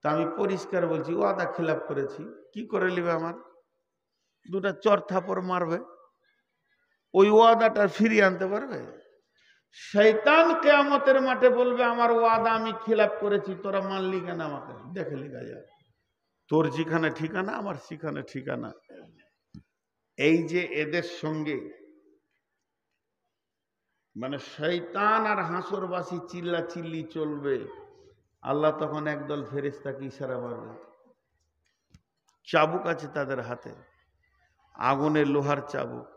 তা আমি পরিষ্কার বলছি, ওয়াদা খিলাফ করেছি। কি করে নিবে? আমার দুটা চর থাপড় মারবে, ওই ওয়াদাটা ফিরিয়ে আনতে পারবে? শয়তান কিয়ামতের মাঠে বলবে, আমার ওয়াদা আমি খিলাফ করেছি, তোরা মানলি কেন? আমাকে দেখে লিখা যায়, তোর যেখানে ঠিকানা আমার সেখানে ঠিকানা। এই যে এদের সঙ্গে মানে শয়তান আর হাসরবাসী চিল্লা চিল্লি চলবে। আল্লাহ তখন একদল ফেরেশতাকে ইশারা করবে, চাবুক আছে তাদের হাতে, আগুনের লোহার চাবুক।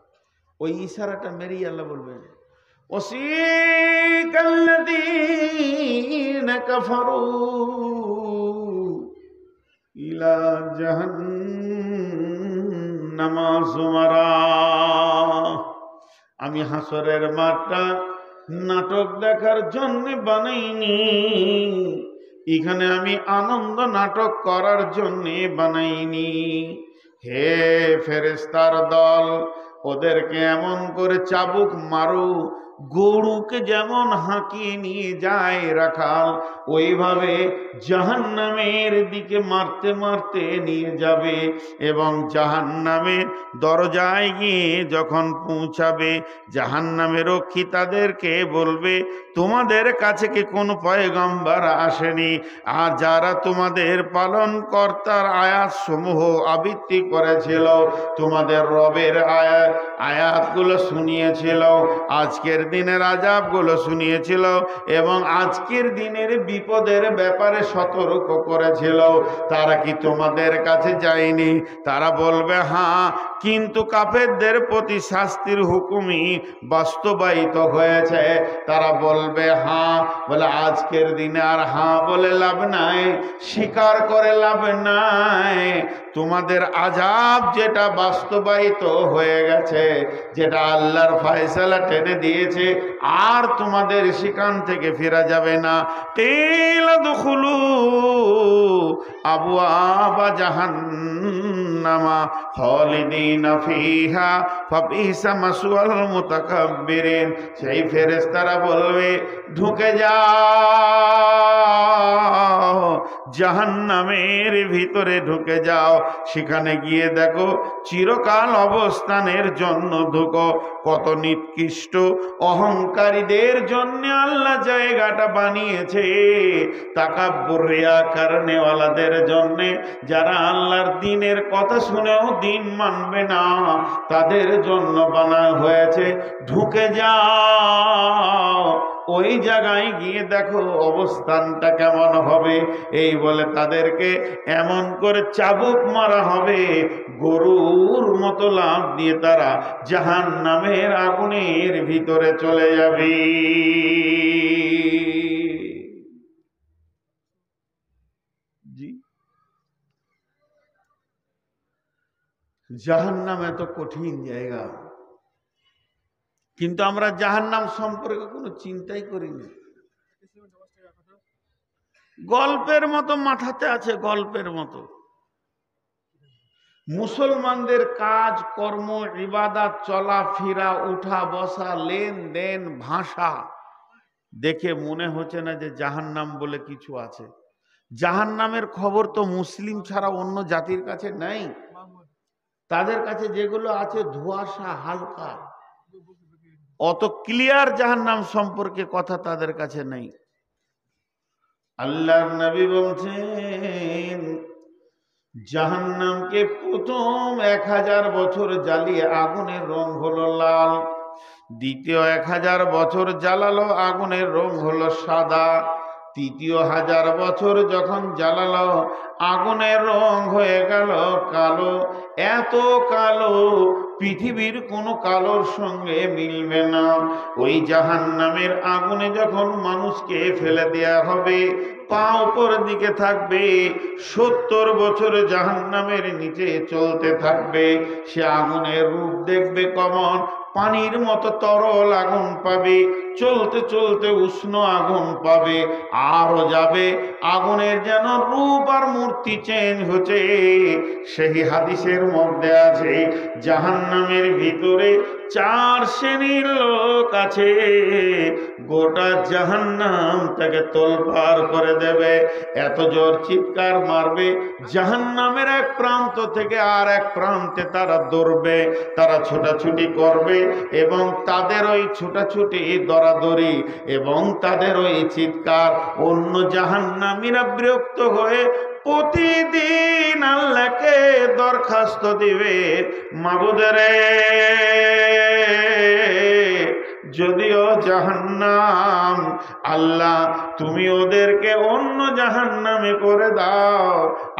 ওই ইশারাটা মেরেই আল্লাহ বলবেন, ওয়াসিকাল্লাযীনা কাফারু ইলা জাহান্নামা যুমারা। আমি হাসরের মাঠটা নাটক দেখার জন্য বানাইনি, এখানে আমি আনন্দ নাটক করার জন্য বানাইনি। হে ফেরেশতার দল, ওদেরকে এমন করে চাবুক মারো গরুকে যেমন হাঁকিয়ে নিয়ে যায় রাখাল, ওইভাবে জাহান্নামের দিকে মারতে মারতে নিয়ে যাবে। এবং জাহান্নামের দরজায় গিয়ে যখন পৌঁছাবে, জাহান্নামের রক্ষী তাদেরকে বলবে, তোমাদের কাছে কি কোনো পয়গম্বর আসেনি? আর যারা তোমাদের পালন কর্তার আয়াত সমূহ আবৃত্তি করেছিল, তোমাদের রবের আয়াতগুলো শুনিয়েছিল, আজকের দিনের আযাবগুলো শুনিয়েছিল এবং আজকের দিনের বিপদের ব্যাপারে সতর্ক করেছিল, তারা কি তোমাদের কাছে যায়নি? তারা বলবে হ্যাঁ, কিন্তু কাফেরদের প্রতি শাস্তির হুকুমই বাস্তবায়িত হয়েছে। তারা বলবে হ্যাঁ, বলে আজকের দিনে আর হ্যাঁ বলে লাভ নাই, স্বীকার করে লাভ নাই। তোমাদের আযাব যেটা বাস্তবায়িত হয়ে গেছে, যেটা আল্লাহর ফয়সালা টেনে দিয়েছে, আর তোমাদের সেখান থেকে ফেরা যাবে না। কিলা দুখুলু আবওয়াবা জাহান্নামা খালিদিনা ফিহা ফাবিসা মাসওয়াল মুতাকাব্বিরিন। সেই ফেরেশতারা বলবে, ঢুকে যাও, জাহান্নামের ভিতরে ঢুকে যাও, সেখানে গিয়ে দেখো চিরকাল অবস্থানের জন্য ঢুকো। কত নিকৃষ্ট অহংকারীদের জন্য আল্লাহ জায়গাটা বানিয়েছে, তাকাব্বুর রিয়াকার নেওয়ালাদের জন্য, যারা আল্লাহর দ্বীনের কথা শুনেও দ্বীন মানবে না, তাদের জন্য বানানো হয়েছে। ঢুকে যাও, ওই জায়গায় গিয়ে দেখো অবস্থানটা কেমন হবে। এই বলে তাদেরকে এমন করে চাবুক মারা হবে, গরুর মতো লাফ দিয়ে তারা জাহান্নামের আগুনের ভিতরে চলে যাবে। জি, জাহান্নাম এত কঠিন জায়গা, কিন্তু আমরা জাহান্নাম সম্পর্কে কোনো চিন্তাই করিনি। গল্পের মতো মাথাতে আছে, গল্পের মতো। মুসলমানদের কাজ কর্ম, ইবাদত, চলাফেরা, উঠা বসা, লেনদেন, ভাষা দেখে মনে হচ্ছে না যে জাহান্নাম বলে কিছু আছে। জাহান্নামের খবর তো মুসলিম ছাড়া অন্য জাতির কাছে নাই। তাদের কাছে যেগুলো আছে ধোঁয়াশা, হালকা, অত ক্লিয়ার জাহান্নাম সম্পর্কে কথা তাদের কাছে নেই। আল্লাহর নবী বলছেন, জাহান্নামকে প্রথম 1000 বছর জ্বালিয়ে আগুনের রং হলো লাল, দ্বিতীয় 1000 বছর জ্বালালো আগুনের রং হলো সাদা, তৃতীয় 1000 বছর যখন জ্বালালো আগুনের রং হয়ে গেল কালো। এত কালো, পৃথিবীর কোনো কালোর সঙ্গে মিলবে না। ওই জাহান্নামের আগুনে যখন মানুষকে ফেলে দেয়া হবে, পা উপর দিকে থাকবে, 70 বছর জাহান্নামের নিচে চলতে থাকবে। সে আগুনের রূপ দেখবে কেমন, পানির মতো তরল আগুন পাবে, চলতে চলতে উষ্ণ আগুন পাবে, আরো যাবে, আগুনের যেন রূপ আর মূর্তি চেঞ্জ হচ্ছে। সেই হাদিসের মধ্যে আছে, জাহান্নামের ভিতরে 4 শ্রেণীর লোক আছে, গোটা জাহান্নাম তাকে তোলপাড় করে দেবে। এত জোর চিৎকার মারবে, জাহান্নামের এক প্রান্ত থেকে আর এক প্রান্তে তারা দৌড়বে, তারা ছোটাছুটি করবে, এবং তাদের ওই ছোটাছুটি, দরাদরি এবং তাদের ওই চিৎকার অন্য জাহান্নামীরা বিরক্ত হয়ে প্রতিদিন আল্লাহকে দরখাস্ত দিবে, মাবুদেরে, যদিও জাহান্নাম, আল্লাহ তুমি ওদেরকে অন্য জাহান্নামে করে দাও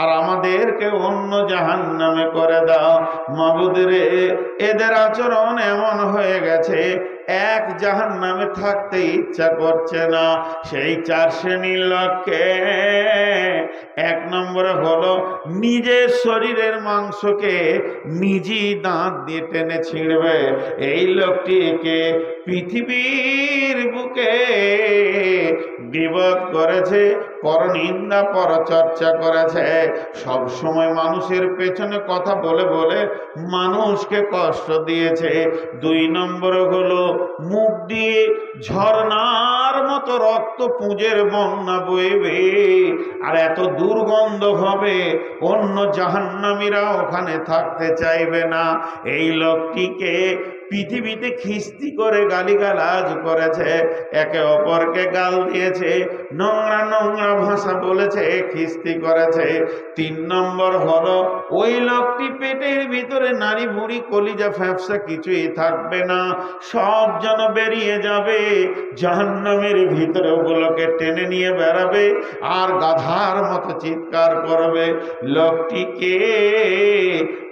আর আমাদেরকে অন্য জাহান্নামে করে দাও। মাবুদরে, এদের আচরণ এমন হয়ে গেছে, এক জাহান্নামে থাকতে ইচ্ছা করছে না। সেই 4 শ্রেণীর লোককে, 1 নম্বরে হলো নিজের শরীরের মাংসকে নিজেই দাঁত দিয়ে টেনে ছিঁড়বে। এই লোকটিকে পৃথিবীর বুকে গীবত করেছে, পরনিন্দা, পরচর্চা করেছে, সব সময় মানুষের পেছনে কথা বলে বলে মানুষকে কষ্ট দিয়েছে। 2 নম্বর হলো মুখ দিয়ে ঝর্ণার মতো রক্ত পুঁজের বন্যা বইবে, আর এত দুর্গন্ধ হবে অন্য জাহান্নামীরা ওখানে থাকতে চাইবে না। এই লোকটিকে পৃথিবীতে খিস্তি করে গালিগালাজ করেছে, একে অপরকে গাল দিয়েছে, নোংরা নোংরা ভাষা বলেছে, খিস্তি করেছে। 3 নম্বর হলো ওই লোকটি পেটের ভিতরে নারী ভুঁড়ি কলিজা ফ্যাপসা কিছুই থাকবে না, সব যেন বেরিয়ে যাবে, জাহান্নামের ভিতরে ওগুলোকে টেনে নিয়ে বেড়াবে আর গাধার মতো চিৎকার করবে। লোকটিকে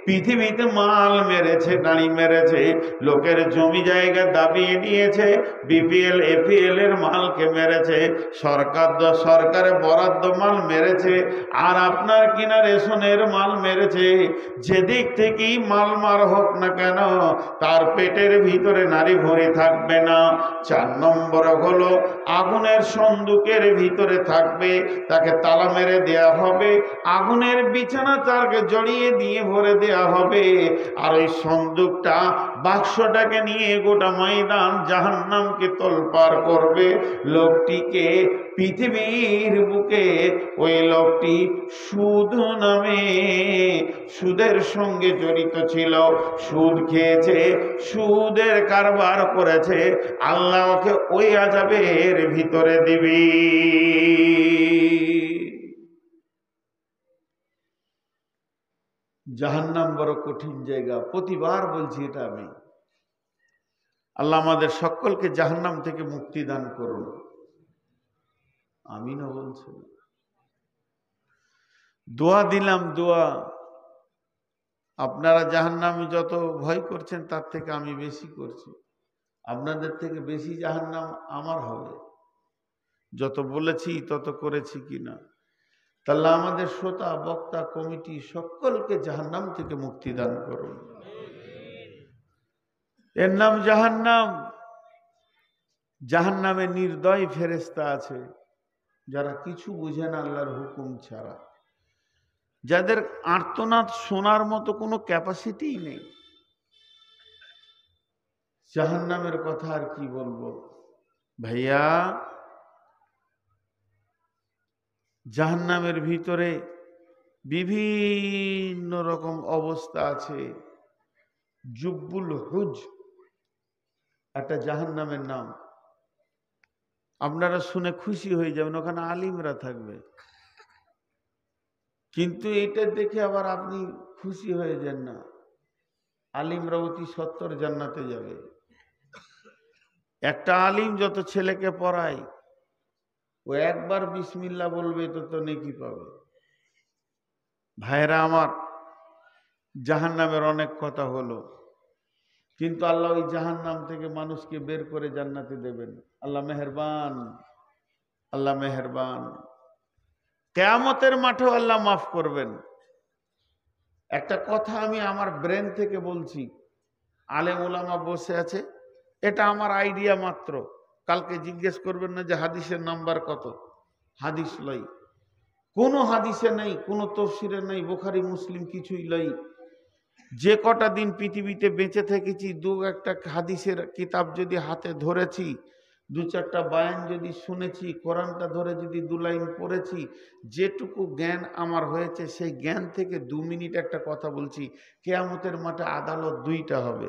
পৃথিবীতে মাল মেরেছে, গাড়ি মেরেছে, লোকের জমি জায়গা দাবিয়ে নিয়েছে, বিপিএল এপিএল এর মালকে মেরেছে, সরকারের বরাদ্দ মাল মেরেছে, আর আপনার কিনা রেশনের মাল মেরেছে। যেদিক থেকেই মাল মার হোক না কেন, তার পেটের ভিতরে নারী ভরে থাকবে না। 4 নম্বর হলো আগুনের সন্দুকের ভিতরে থাকবে, তাকে তালা মেরে দেয়া হবে, আগুনের বিছানা তাকে জড়িয়ে দিয়ে ভরে দেয়া হবে, আর ওই সন্দুকটা বাক্সটাকে নিয়ে গোটা ময়দান জাহান্নামকে তোলপাড় করবে। লোকটিকে পৃথিবীর বুকে ওই লোকটি সুদ নামে সুদের সঙ্গে জড়িত ছিল, সুদ খেয়েছে, সুদের কারবার করেছে, আল্লাহ ওকে ওই আযাবের ভিতরে দিবি। জাহান্নাম বড় কঠিন জায়গা, প্রতিবার বলছি এটা আমি। আল্লাহ আমাদের সকলকে জাহান্নাম থেকে মুক্তি দান করুন, আমিন বলছি। দোয়া দিলাম, দোয়া। আপনারা জাহান্নামে যত ভয় করছেন তার থেকে আমি বেশি করছি, আপনাদের থেকে বেশি জাহান্নাম আমার হবে, যত বলেছি তত করেছি কিনা। তাহলে আমাদের শ্রোতা বক্তা কমিটি সকলকে জাহান্নাম থেকে মুক্তি দান করুন। এর নাম জাহান্নাম। জাহান্নামে নির্দয় ফেরেশতা আছে, যারা কিছু বুঝে না আল্লাহর হুকুম ছাড়া, যাদের আর্তনাদ শোনার মতো কোনো ক্যাপাসিটি নেই। জাহান্নামের কথা আর কি বলবো ভাইয়া। জাহান্নামের ভিতরে বিভিন্ন রকম অবস্থা আছে। জুব্বুল হুজ একটা জাহান্নামের নাম, আপনারা শুনে খুশি হয়ে যাবেন, ওখানে আলিমরা থাকবে। কিন্তু এটা দেখে আবার আপনি খুশি হয়ে যান না, আলিমরা অতি সত্তর জান্নাতে যাবে। একটা আলিম যত ছেলেকে পড়ায়, ও একবার বিসমিল্লাহ বলবে তো নেকি পাবে। ভাইরা আমার, জাহান্নামের অনেক কথা হলো, কিন্তু আল্লাহ ওই জাহান্নাম থেকে মানুষকে বের করে জান্নাতে দেবেন। আল্লাহ মেহেরবান, আল্লাহ মেহেরবান। কিয়ামতের মাঠেও আল্লাহ মাফ করবেন। একটা কথা আমি আমার ব্রেন থেকে বলছি, আলেম ওলামা বসে আছে, এটা আমার আইডিয়া মাত্র, কালকে জিজ্ঞেস করবেন না যে হাদিসের নাম্বার কত। হাদিস লই, কোনো হাদিসে নেই, কোনো তফসিরে নেই, বুখারী মুসলিম কিছুই লই। যে কটা দিন পৃথিবীতে বেঁচে থেকেছি, 2-1টা হাদিসের কিতাব যদি হাতে ধরেছি, 2-4টা বায়ান যদি শুনেছি, কোরআনটা ধরে যদি 2 লাইন পড়েছি, যেটুকু জ্ঞান আমার হয়েছে সেই জ্ঞান থেকে 2 মিনিট একটা কথা বলছি। কিয়ামতের মাঠে আদালত 2টা হবে।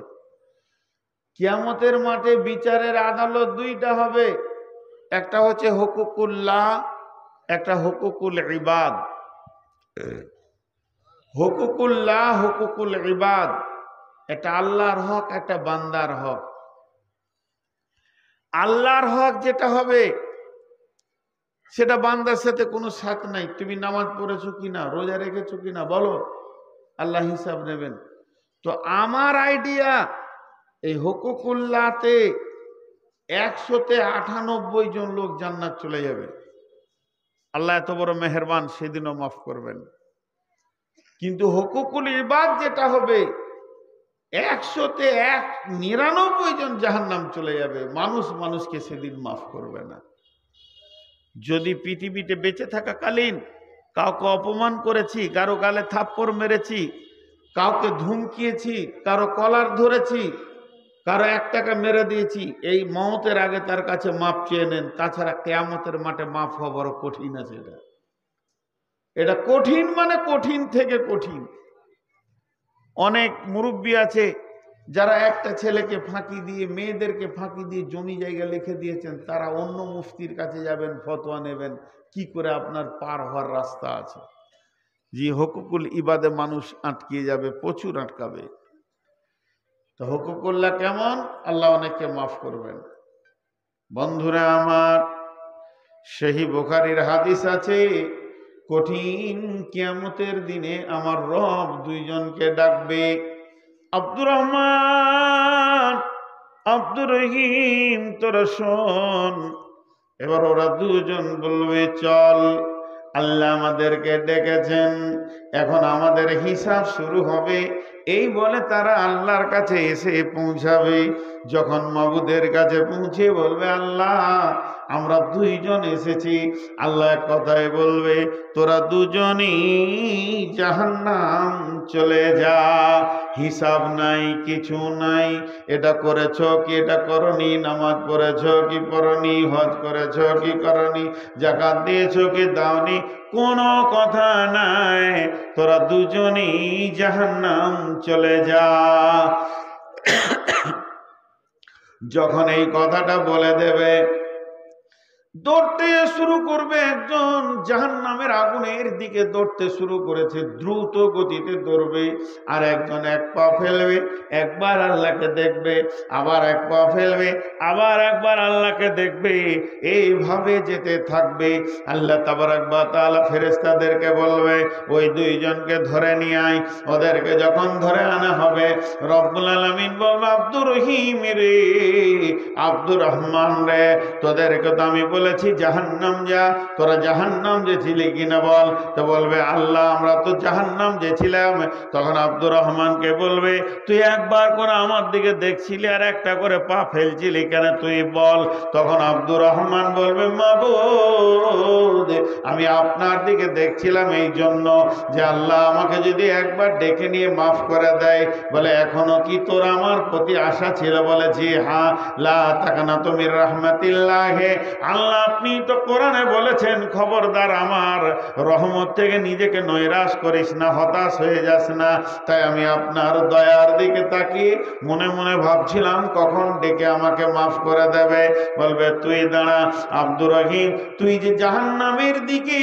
কিয়ামতের মাঠে বিচারের আদালত 2টা হবে। একটা হচ্ছে হুকুকুল্লাহ, একটা হুকুকুল ইবাদ। হুকুকুল্লাহ, হুকুকুল ইবাদ, এটা আল্লাহর হক, একটা বান্দার হক। আল্লাহর হক যেটা হবে সেটা বান্দার সাথে কোনো সাথ নাই। তুমি নামাজ পড়েছো কিনা, রোজা রেখেছো কিনা বলো, আল্লাহ হিসাব নেবেন। তো আমার আইডিয়া, এই হুকুকুল্লাহতে 100-তে 98 জন লোক জান্নাত চলে যাবে। আল্লাহ এত বড় মেহেরবান, সেদিনও মাফ করবেন। কিন্তু হুকুকুল ইবাদ যেটা হবে, 100-তে 99 জন জাহান্নাম চলে যাবে। মানুষকে সেদিন মাফ করবে না। যদি পৃথিবীতে বেঁচে থাকাকালীন কাউকে অপমান করেছি, কারো গালে থাপ্পড় মেরেছি, কাউকে ধুমকিয়েছি, কারো কলার ধরেছি, কারো 1 টাকা মেরে দিয়েছি, এই মওতের আগে তার কাছে মাপ চেয়ে নেন, তাছাড়া কিয়ামতের মাঠে মাফ হওয়া বড় কঠিন আছে। এটা কঠিন, মানে কঠিন থেকে কঠিন। অনেক মুরব্বী আছে যারা একটা ছেলেকে ফাঁকি দিয়ে, মেয়েদেরকে ফাঁকি দিয়ে জমি জায়গা লিখে দিয়েছেন, তারা অন্য মুফতির কাছে যাবেন, ফতোয়া নেবেন কি করে আপনার পার হওয়ার রাস্তা আছে। জি, হুকুকুল ইবাদে মানুষ আটকিয়ে যাবে, প্রচুর আটকাবে। তো হুকুকুল্লাহ কেমন? আল্লাহ অনেককে মাফ করবেন। বন্ধুরা আমার, সহি বুখারীর হাদিস আছে, কঠিন কিয়ামতের দিনে আমার রব 2 জনকে ডাকবে, আব্দুর রহমান, আব্দুর রহিম, তোরা শোন। এবার ওরা 2 জন বলবে, চল, আল্লাহ আমাদেরকে ডেকেছেন, এখন আমাদের হিসাব শুরু হবে। এই বলে তারা আল্লাহর কাছে এসে পৌঁছাবে। যখন মাবুদের কাছে পৌঁছে বলবে, আল্লাহ আমরা 2 জন এসেছি। আল্লাহ এক কথায় বলবে, তোরা 2 জনই জাহান্নাম চলে যা, হিসাব নাই, কিছু নাই। এটা করেছ কি এটা করনি, নামাজ পড়েছ কি পড়নি, হজ করেছ কি করনি, যাকাত দিয়েছ কি দাওনি, কোনো কথা নাই, তোরা 2 জনই জাহান্নাম চলে যা। যখন এই কথাটা বলে দেবে, দৌড়তে শুরু করবে। একজন জাহান্নামের আগুনের দিকে দৌড়তে শুরু করেছে, দ্রুত গতিতে দৌড়বে। আর একজন 1 পা ফেলবে, একবার আল্লাহকে দেখবে, আবার 1 পা ফেলবে, আবার একবার আল্লাহকে দেখবে। এইভাবে যেতে থাকবে। আল্লাহ তাবারাক ওয়া তাআলা ফেরেশতাদেরকে বলবে, ওই 2 জনকে ধরে নিয়ে আয়। ওদেরকে যখন ধরে আনা হবে, রব্বুল আলামিন বলবে, আব্দুর রহিম রে, আব্দুর রহমান রে, তোদেরকে তো আমি বলেছি জাহান্নাম যা, তোরা জাহান্নাম যেছিলি কিনা বল। তো বলবে, আল্লাহ আমরা তো জাহান্নাম যেছিলাম। তখন আব্দুর রহমানকে বলবে, তুই একবার করে আমার দিকে দেখছিলি আর একটা করে পা ফেলছিলি কেন, তুই বল। তখন আব্দুর রহমান বলবে, মাবুদ আমি আপনার দিকে দেখছিলাম এই জন্য যে আল্লাহ আমাকে যদি একবার ডেকে নিয়ে মাফ করে দেয়। বলে, এখনো কি তোর আমার প্রতি আশা ছিল? বলে, জি হ্যাঁ। লা তাকানাতু মির রাহমাতিল্লাহ, আল্লাহ আপনি তো কোরআনে বলেছেন, খবরদার আমার রহমত থেকে নিজেকে নৈরাশ করিস না, হতাশ হয়ে যাস না। তাই আমি আপনার দয়ার দিকে তাকিয়ে মনে মনে ভাবছিলাম কখন ডেকে আমাকে মাফ করে দেবে। বলবে, তুই দাঁড়া আব্দুর রহিম, তুই যে জাহান্নামের দিকে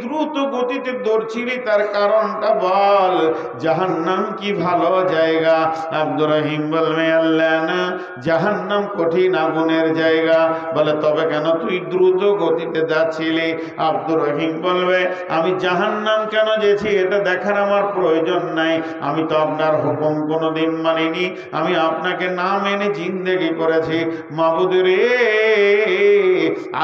দ্রুত গতিতে দৌড়ছিলি তার কারণটা বল, জাহান্নাম কি ভালো জায়গা? আব্দুর রহিম বলবে, আল্লাহ না, জাহান্নাম কঠিন আগুনের জায়গা। বলে, তবে কেন তুই দ্রুত গতিতে যাচ্ছিলি? আব্দুর রহিম বলবে, আমি জাহান্নাম কেন যেছি এটা দেখার আমার প্রয়োজন নাই। আমি তো আপনার হুকুম কোনোদিন মানিনি, আমি আপনাকে না মেনে জিন্দেগি করেছি। মাবুদ রে,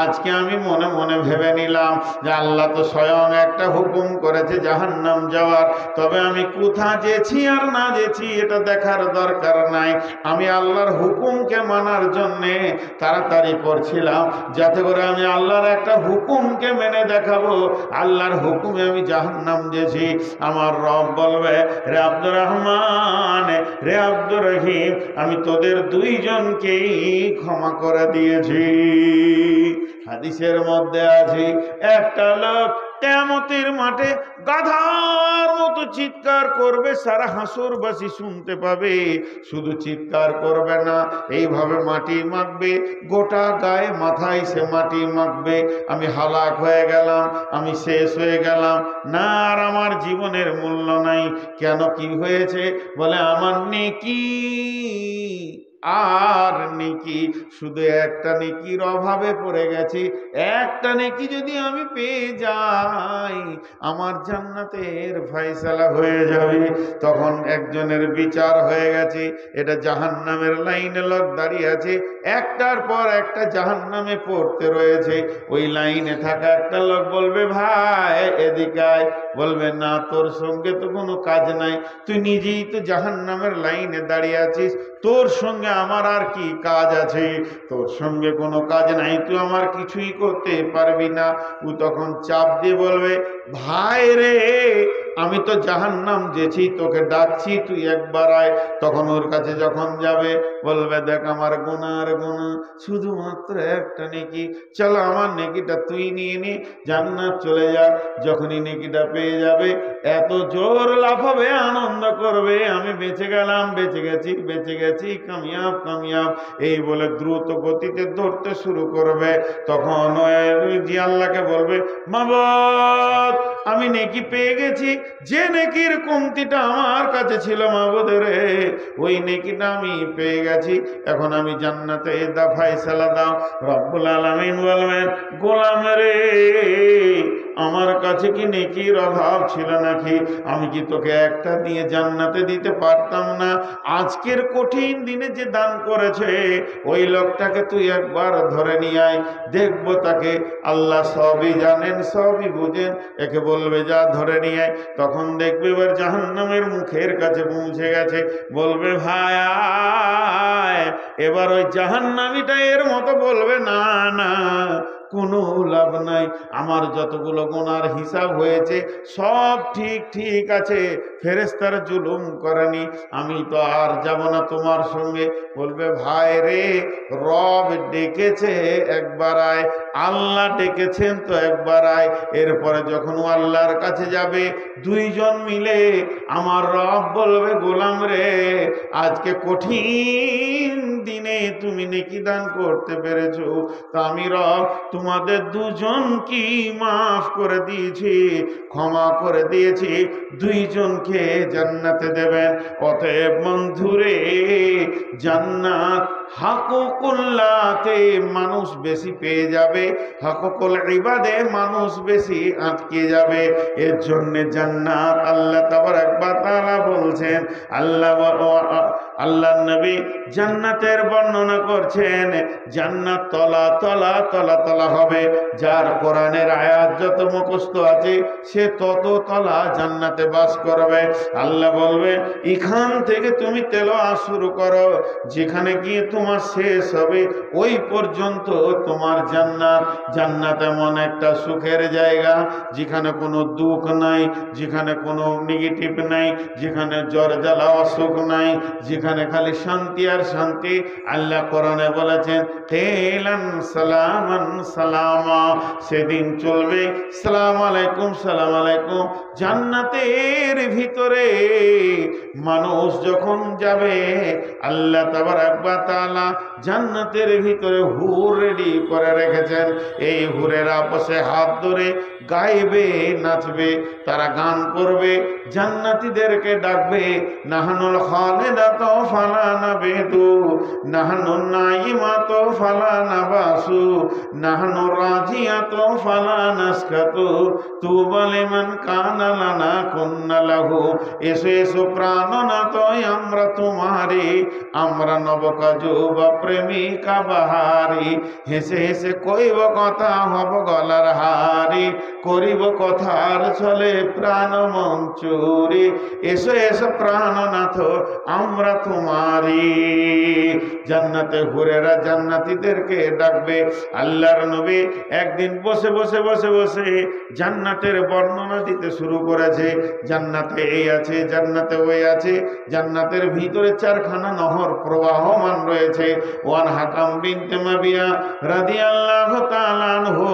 আজকে আমি মনে মনে ভেবে নিলাম যে আল্লাহ তো স্বয়ং একটা হুকুম করেছে জাহান্নাম যাওয়ার, তবে আমি কোথা যেছি আর না যেছি এটা দেখার দরকার নাই। আমি আল্লাহর হুকুমকে মানার জন্যে তাড়াতাড়ি করছিলাম, যাতে করে আমি আল্লাহর একটা হুকুমকে মেনে দেখাবো। আল্লাহর হুকুমে আমি জাহান্নাম যেছি। আমার রব বলবে, রে আব্দুর রহমান, রে আব্দুর রহিম, আমি তোদের 2 জনকেই ক্ষমা করে দিয়েছি। হাদিসের মধ্যে আছে, একটা লোক কিয়ামতের মাঠে গাধার মতো চিৎকার করবে, সারা হাসরবাসী শুনতে পাবে। শুধু চিৎকার করবে না, এইভাবে মাটি মাখবে, গোটা গায়ে মাথায় সে মাটি মাখবে। আমি হালাক হয়ে গেলাম, আমি শেষ হয়ে গেলাম, না আর আমার জীবনের মূল্য নাই। কেন, কি হয়েছে? বলে, আমার নেকি আর নেকি, শুধু একটা নেকির অভাবে পড়ে গেছি। একটা নেকি যদি আমি পেয়ে যাই, আমার জান্নাতের ফয়সালা হয়ে যাবে। তখন একজনের বিচার হয়ে গেছে, এটা জাহান্নামের লাইনে লোক দাঁড়িয়ে আছে, একটার পর একটা জাহান্নামে পড়তে রয়েছে। ওই লাইনে থাকা একটা লোক বলবে, ভাই এদিকে আয়। বলবে, না, তোর সঙ্গে তো কোনো কাজ নাই, তুই নিজেই তো জাহান্নামের লাইনে দাঁড়িয়ে আছিস, তোর সঙ্গে আমার আর কি কাজ আছে? তোর সঙ্গে কোনো কাজ নাই, তুই আমার কিছুই করতে পারবি না। ও তখন চাপ দিয়ে বলবে, ভাই রে, আমি তো জাহান্নাম যেছি, তোকে ডাকছি, তুই একবার আয়। তখন ওর কাছে যখন যাবে বলবে, দেখ আমার গুনার গুনাহ শুধুমাত্র একটা নেকি, চলো আমার নেকিটা তুই নিয়ে নি, জান্নাত চলে যা। যখনই নেকিটা পেয়ে যাবে এত জোর লাফাবে, আনন্দ করবে, আমি বেঁচে গেলাম, বেঁচে গেছি, বেঁচে গেছি, কামিয়াব কামিয়াব, এই বলে দ্রুত গতিতে দৌড়তে শুরু করবে। তখন জি আল্লাহকে বলবে, মাবুদ আমি নেকি পেয়ে গেছি, যে নেকির কমতিটা আমার কাছে ছিল মাবুদ রে, ওই নেকিটা আমি পেয়ে গেছি, এখন আমি জান্নাতে দা ফায়সালা দাও। রব্বুল আলামিন বলবেন, গোলাম রে আমার কাছে কি নেকির অভাব ছিল নাকি? আমি কি তোকে একটা দিয়ে জান্নাতে দিতে পারতাম না? আজকের কঠিন দিনে যে দান করেছে ওই লোকটাকে তুই একবার ধরে নিয়ে আয়, দেখবো তাকে। আল্লাহ সবই জানেন, সবই বুঝেন, একে বলবে যা ধরে নিয়ে আয়। তখন দেখবে এবার জাহান্নামের মুখের কাছে পৌঁছে গেছে, বলবে ভাই আয়। এবার ওই জাহান্নামীটা এর মতো বলবে, না না কোনো লাভ নাই, আমার যতগুলো গুনার হিসাব হয়েছে সব ঠিক ঠিক আছে, ফেরেশতারা জুলুম করেনি, আমি তো আর যাব না তোমার সঙ্গে। বলবে ভাই রে, রব ডেকেছে একবার আয়, আল্লাহ ডেকেছেন তো একবার আয়। এরপরে যখন ও আল্লাহর কাছে যাবে দুইজন মিলে, আমার রব বলবে, গোলাম রে আজকে কঠিন দিনে তুমি নেকি দান করতে পেরেছো, তা আমি রব তোমাদের দুজন কি মাফ করে দিয়েছি, ক্ষমা করে দিয়েছি, দুইজনকে জান্নাতে দেবেন। অতএব বন্ধুরে, জান্নাত হাকুকুল্লাতে মানুষ বেশি পেয়ে যাবে, হাকুকুল ইবাদে মানুষ বেশি আটকে যাবে। এর জন্য জান্নাত আল্লাহ তাবারক ওয়া তাআলা বলছেন, আল্লাহ নবী জান্নাতের বর্ণনা করছেন, জান্নাত তলা তলা তলা তলা হবে, যার কোরআনের আয়াত যত মুখস্থ আছে সে তত তলা জান্নাতে বাস করবে। আল্লাহ বলবে, এখান থেকে তুমি তেলাওয়াত শুরু করো, যেখানে গিয়ে তোমার শেষ হবে ওই পর্যন্ত তোমার জান্নাত। জান্নাত এমন একটা সুখের জায়গা যেখানে কোনো দুঃখ নাই, যেখানে কোনো নেগেটিভ নাই, যেখানে জ্বর জ্বালা অসুখ নাই, যেখানে খালি শান্তি আর শান্তি। আল্লাহ কোরআনে বলেছেন, কেলান সালামান সালামা, সেদিন চলবে সালাম আলাইকুম সালাম আলাইকুম। জান্নাতের ভিতরে মানুষ যখন যাবে, আল্লাহ তাবারক ওয়া তাআলা জান্নাতের ভিতরে হুর রেডি করে রেখেছেন। এই হুরের আপসে হাত ধরে গাইবে, নাচবে, তারা গান করবে, জান্নাতীদেরকে ডাকবে, নাহানুল খালিদাতু ফালা নাবিদু, নাহানুন নাইমাতু ফালা নাবাসু, নাহানুর রাজিয়াতু ফালা নাসকাতু, তুবা লিমান কানা লানা কুন্না লাহু। এসো এসো প্রাণনাথ আমরা তোমারি, আমরা নবকাজুবা প্রেমিকা বাহারি, হেসে হেসে কইব কথা হব গলার হারি, করিব কথার চলে প্রাণ মঞ্চুরি। এসো এসো প্রাণনাথ আমরা তোমারি। জান্নাতে হুরেরা জান্নাতীদেরকে ডাকবে। আল্লাহর নবী একদিন বসে বসে বসে বসে জান্নাতের বর্ণনা দিতে শুরু করেছে। জান্নাতে এই আছে, জান্নাতে ওই আছে, জান্নাতের ভিতরে চারখানা নহর প্রবাহমান রয়েছে। ওয়ান হাকাম বিনতে মাবিয়া রাদিয়াল্লাহু তাআলা আনহু,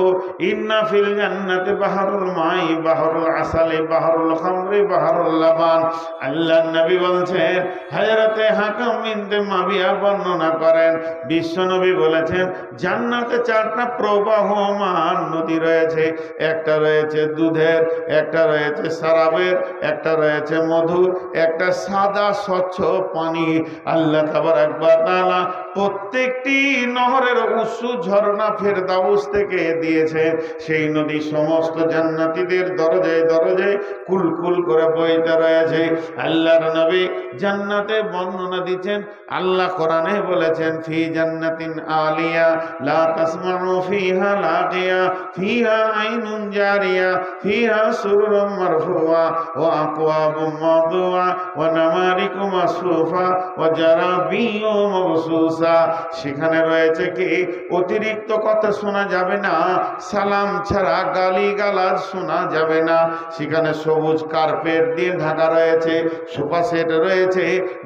ইন্না ফিল জান্নাতি বাহরুল মাই বাহরুল আসালি বাহরুল খামরি বাহরুল লাবান। আল্লাহর নবী বলছেন, হযরতে হাকাম বিনতে মাবিয়া বর্ণনা করেন, বিশ্ব নবী বলেছেন, জান্নাতে চারটা প্রবাহমান নদী রয়েছে। একটা রয়েছে দুধের, একটা রয়েছে শরাবের, একটা রয়েছে মধুর, একটা সাদা স্বচ্ছ পানি। আল্লাহ তাবারক ওয়া তাআলা প্রত্যেকটি নহরের উৎস ঝর্ণা ফেরদাউস থেকে দিয়েছে। সেই নদী সমস্ত জান্নাতীদের দরজায় দরজায় কুলকুল করে বইতে রয়েছে। আল্লাহর নবী জান্নাতে বর্ণনা দিচ্ছেন। আল্লাহ কোরআনে বলেছেন, ফি জান্নাতিন আলিয়া লা তাসমাউ ফিহা লাগিয়া, ফিহা আইনুন জারিয়া, ফিহা সুরুরুম মারফুয়া ওয়া আকওয়াবুম মাওদুআ ওয়া নামারিকু মাসফুফা ওয়া জারাবিয়্যু মাবসুসা। খোলসা, সেখানে রয়েছে কি অতিরিক্ত কথা শোনা যাবে না, সালাম ছাড়া গালিগালাজ শোনা যাবে না। সেখানে সবুজ কার্পেট দিয়ে ঢাকা রয়েছে, সোফা সেট রয়েছে,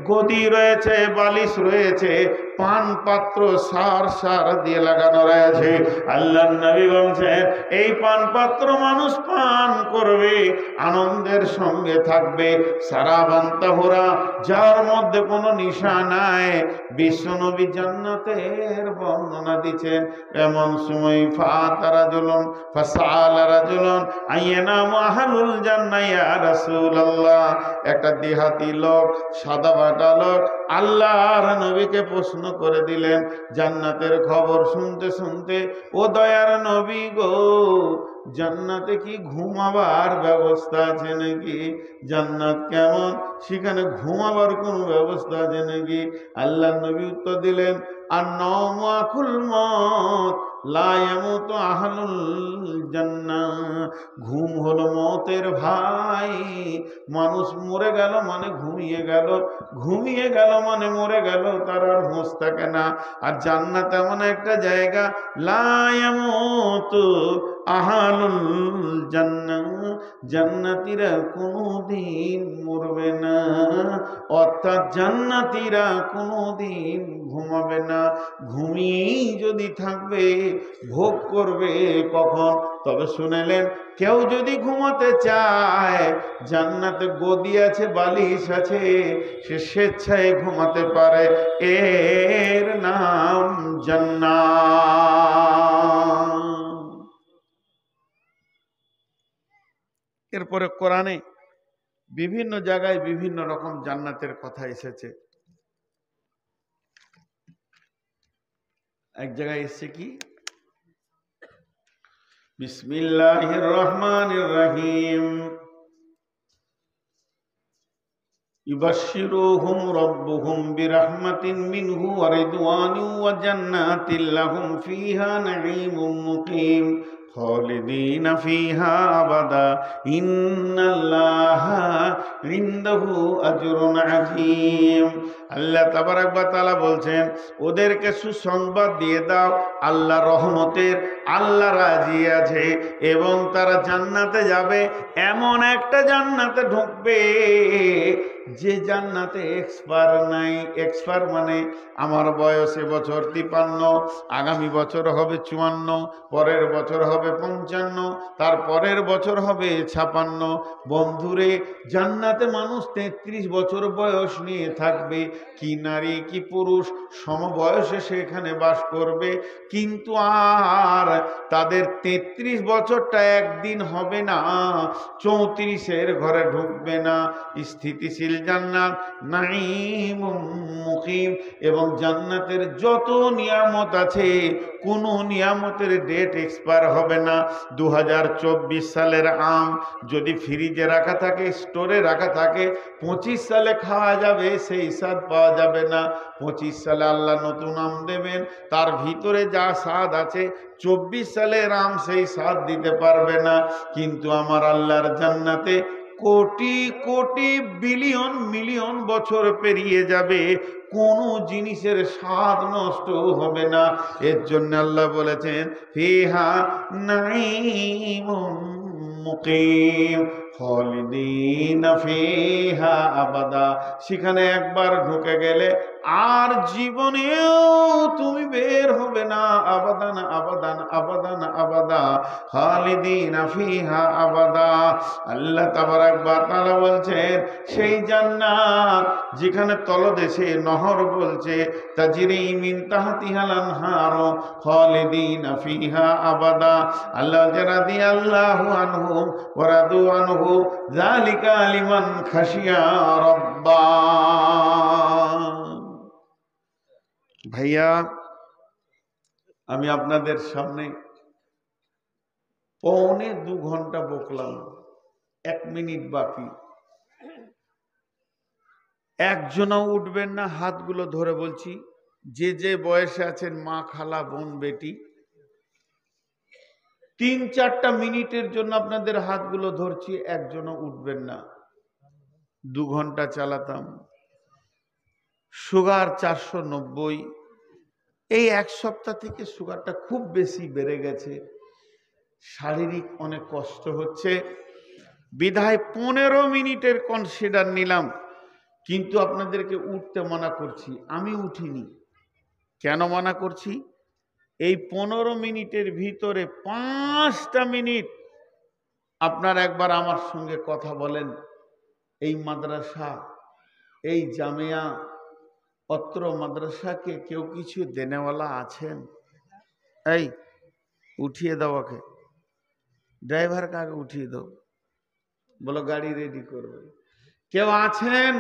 গদি রয়েছে, বালিশ রয়েছে, পান পাত্র সার সার দিয়ে লাগানো রয়েছে। আল্লাহর নবী বলছেন এই পান পাত্র মানুষ পান করবে, আনন্দের সঙ্গে থাকবে। সারা বান্তাহরা, যার মধ্যে কোনো নিশা নাই। বিশ্বনবী জান্নাতের বর্ণনা দিচ্ছেন, এমন সময় ফাতারা জুলুন ফাসালা রাজুলুন আইয়ানা আহলুল জান্নাহ ইয়া রাসূলুল্লাহ। একটা দেহাতি লোক, সাদা বাটা লোক আল্লাহর নবীকে প্রশ্ন করে দিলেন জান্নাতের খবর শুনতে শুনতে, ও দয়ার নবী গো, জান্নাতে কি ঘুমাবার ব্যবস্থা আছে নাকি? জান্নাত কেমন, সেখানে ঘুমাবার কোনো ব্যবস্থা আছে নাকি? আল্লাহ নবী উত্তর দিলেন, আন-নাওমু আখুল মউত লা ইয়ামুতু আহলুল জান্নাহ। ঘুম হলো মতের ভাই। মানুষ মরে গেল মানে ঘুমিয়ে গেল, ঘুমিয়ে গেল মানে মরে গেল, তার আর হোশ থাকে না। আর জান্নাত এমন একটা জায়গা, লা ইয়ামুতু আহলুল জান্নাহ, জান্নাতীরা কোনোদিন মরবে না, অর্থাৎ জান্নাতীরা কোনোদিন ঘুমাবে না। ঘুমিয়েই যদি থাকবে, ভোগ করবে কখন? তবে শুনেলেন, কেউ যদি ঘুমাতে চায়, জান্নাতে গদি আছে, বালিশ আছে, সে স্বেচ্ছায় ঘুমাতে পারে, এর নাম জান্নাত। এরপরে কোরআনে বিভিন্ন জায়গায় বিভিন্ন রকম জান্নাতের কথা এসেছে। এক জায়গায় এসেছে কি, বিসমিল্লাহির রহমানির রহিম, ইউবাশশিরুহুম রাব্বুহুম বিরাহমাতিন মিনহু ওয়া রিদওয়ানিন ওয়া জান্নাতিন লাহুম ফিহা নাঈমুম মুকিম খালিদিনা ফিহা আবাদা ইন্নাল্লাহা ইনদাহু আজরুন আযীম। আল্লাহ তাবারাক ওয়া তাআলা বলছেন, ওদেরকে সুসংবাদ দিয়ে দাও আল্লাহ রহমতের, আল্লাহ রাজি আছে এবং তারা জান্নাতে যাবে। এমন একটা জান্নাতে ঢুকবে যে জান্নাতে এক্সপায়ার নাই। এক্সপায়ার মানে আমার বয়স এবছর 53, আগামী বছর হবে 54, পরের বছর হবে 55, তার পরের বছর হবে 56। বন্ধুরে, জান্নাতে মানুষ 33 বছর বয়স নিয়ে থাকবে, কি নারী কি পুরুষ সমবয়সে সেখানে বাস করবে। কিন্তু আর তাদের 33 বছরটা একদিন হবে না, 34-এর ঘরে ঢুকবে না। স্থিতিশীল জান্নাত, নাঈমুম মুকিম, এবং জান্নাতের যত নিয়ামত আছে কোনো নিয়ামতের ডেট এক্সপায়ার হবে না। 2024 সালের আম যদি ফ্রিজে রাখা থাকে, স্টোরে রাখা থাকে, 25 সালে খাওয়া যাবে, সেই স্বাদ পাওয়া যাবে না। 25 সালে আল্লাহ নতুন আম দেবেন, তার ভিতরে যা স্বাদ আছে 24 সালের আম সেই স্বাদ দিতে পারবে না। কিন্তু আমার আল্লাহর জান্নাতে কোটি কোটি বিলিয়ন মিলিয়ন বছর পেরিয়ে যাবে, কোনো জিনিসের স্বাদ নষ্ট হবে না। এর জন্য আল্লাহ বলেছেন, ফিহা নাঈমুম মুকিম খালিদিনা ফিহা আবাদা। সেখানে একবার ঢুকে গেলে আর জীবনেও তুমি বের হবে না, আবাদান আবাদান আবাদান আবাদা খালিদিনা ফিহা আবাদা। আল্লাহ তাবারাক ওয়া তাআলা বলছেন, সেই জান্নাত যেখানে তলদেশে নহর বলছে, তাজরি মিন তাহতিহাল আনহার খালিদিনা ফিহা আবাদা। আল্লাহ রাদিয়াল্লাহু আনহু ওয়া রাদু আনহু যালিকা লিমান খাশিয়া রাব্বা। ভাইয়া, আমি আপনাদের সামনে 2.25 ঘন্টা বকলাম, 1 মিনিট বাকি। একজনও উঠবেন না, হাতগুলো ধরে বলছি, যে যে বয়সে আছেন, মা খালা বোন বেটি, 3-4টা মিনিটের জন্য আপনাদের হাতগুলো ধরছি, একজনও উঠবেন না। 2 ঘন্টা চালাতাম। সুগার 490, এই এক সপ্তাহ থেকে সুগারটা খুব বেশি বেড়ে গেছে, শারীরিক অনেক কষ্ট হচ্ছে, বিধায় 15 মিনিটের কনসিডার নিলাম। কিন্তু আপনাদেরকে উঠতে মানা করছি, আমি উঠিনি। কেন মানা করছি? এই 15 মিনিটের ভিতরে 5টা মিনিট আপনার একবার আমার সঙ্গে কথা বলেন। এই মাদ্রাসা, এই জামিয়া, অত্র মাদ্রাসাকে কেউ কিছু দেনেওয়ালা আছেন? এই উঠিয়ে দাও, ওকে ড্রাইভারকে আগে উঠিয়ে দাও, বলো গাড়ি রেডি করবে। কেউ আছেন?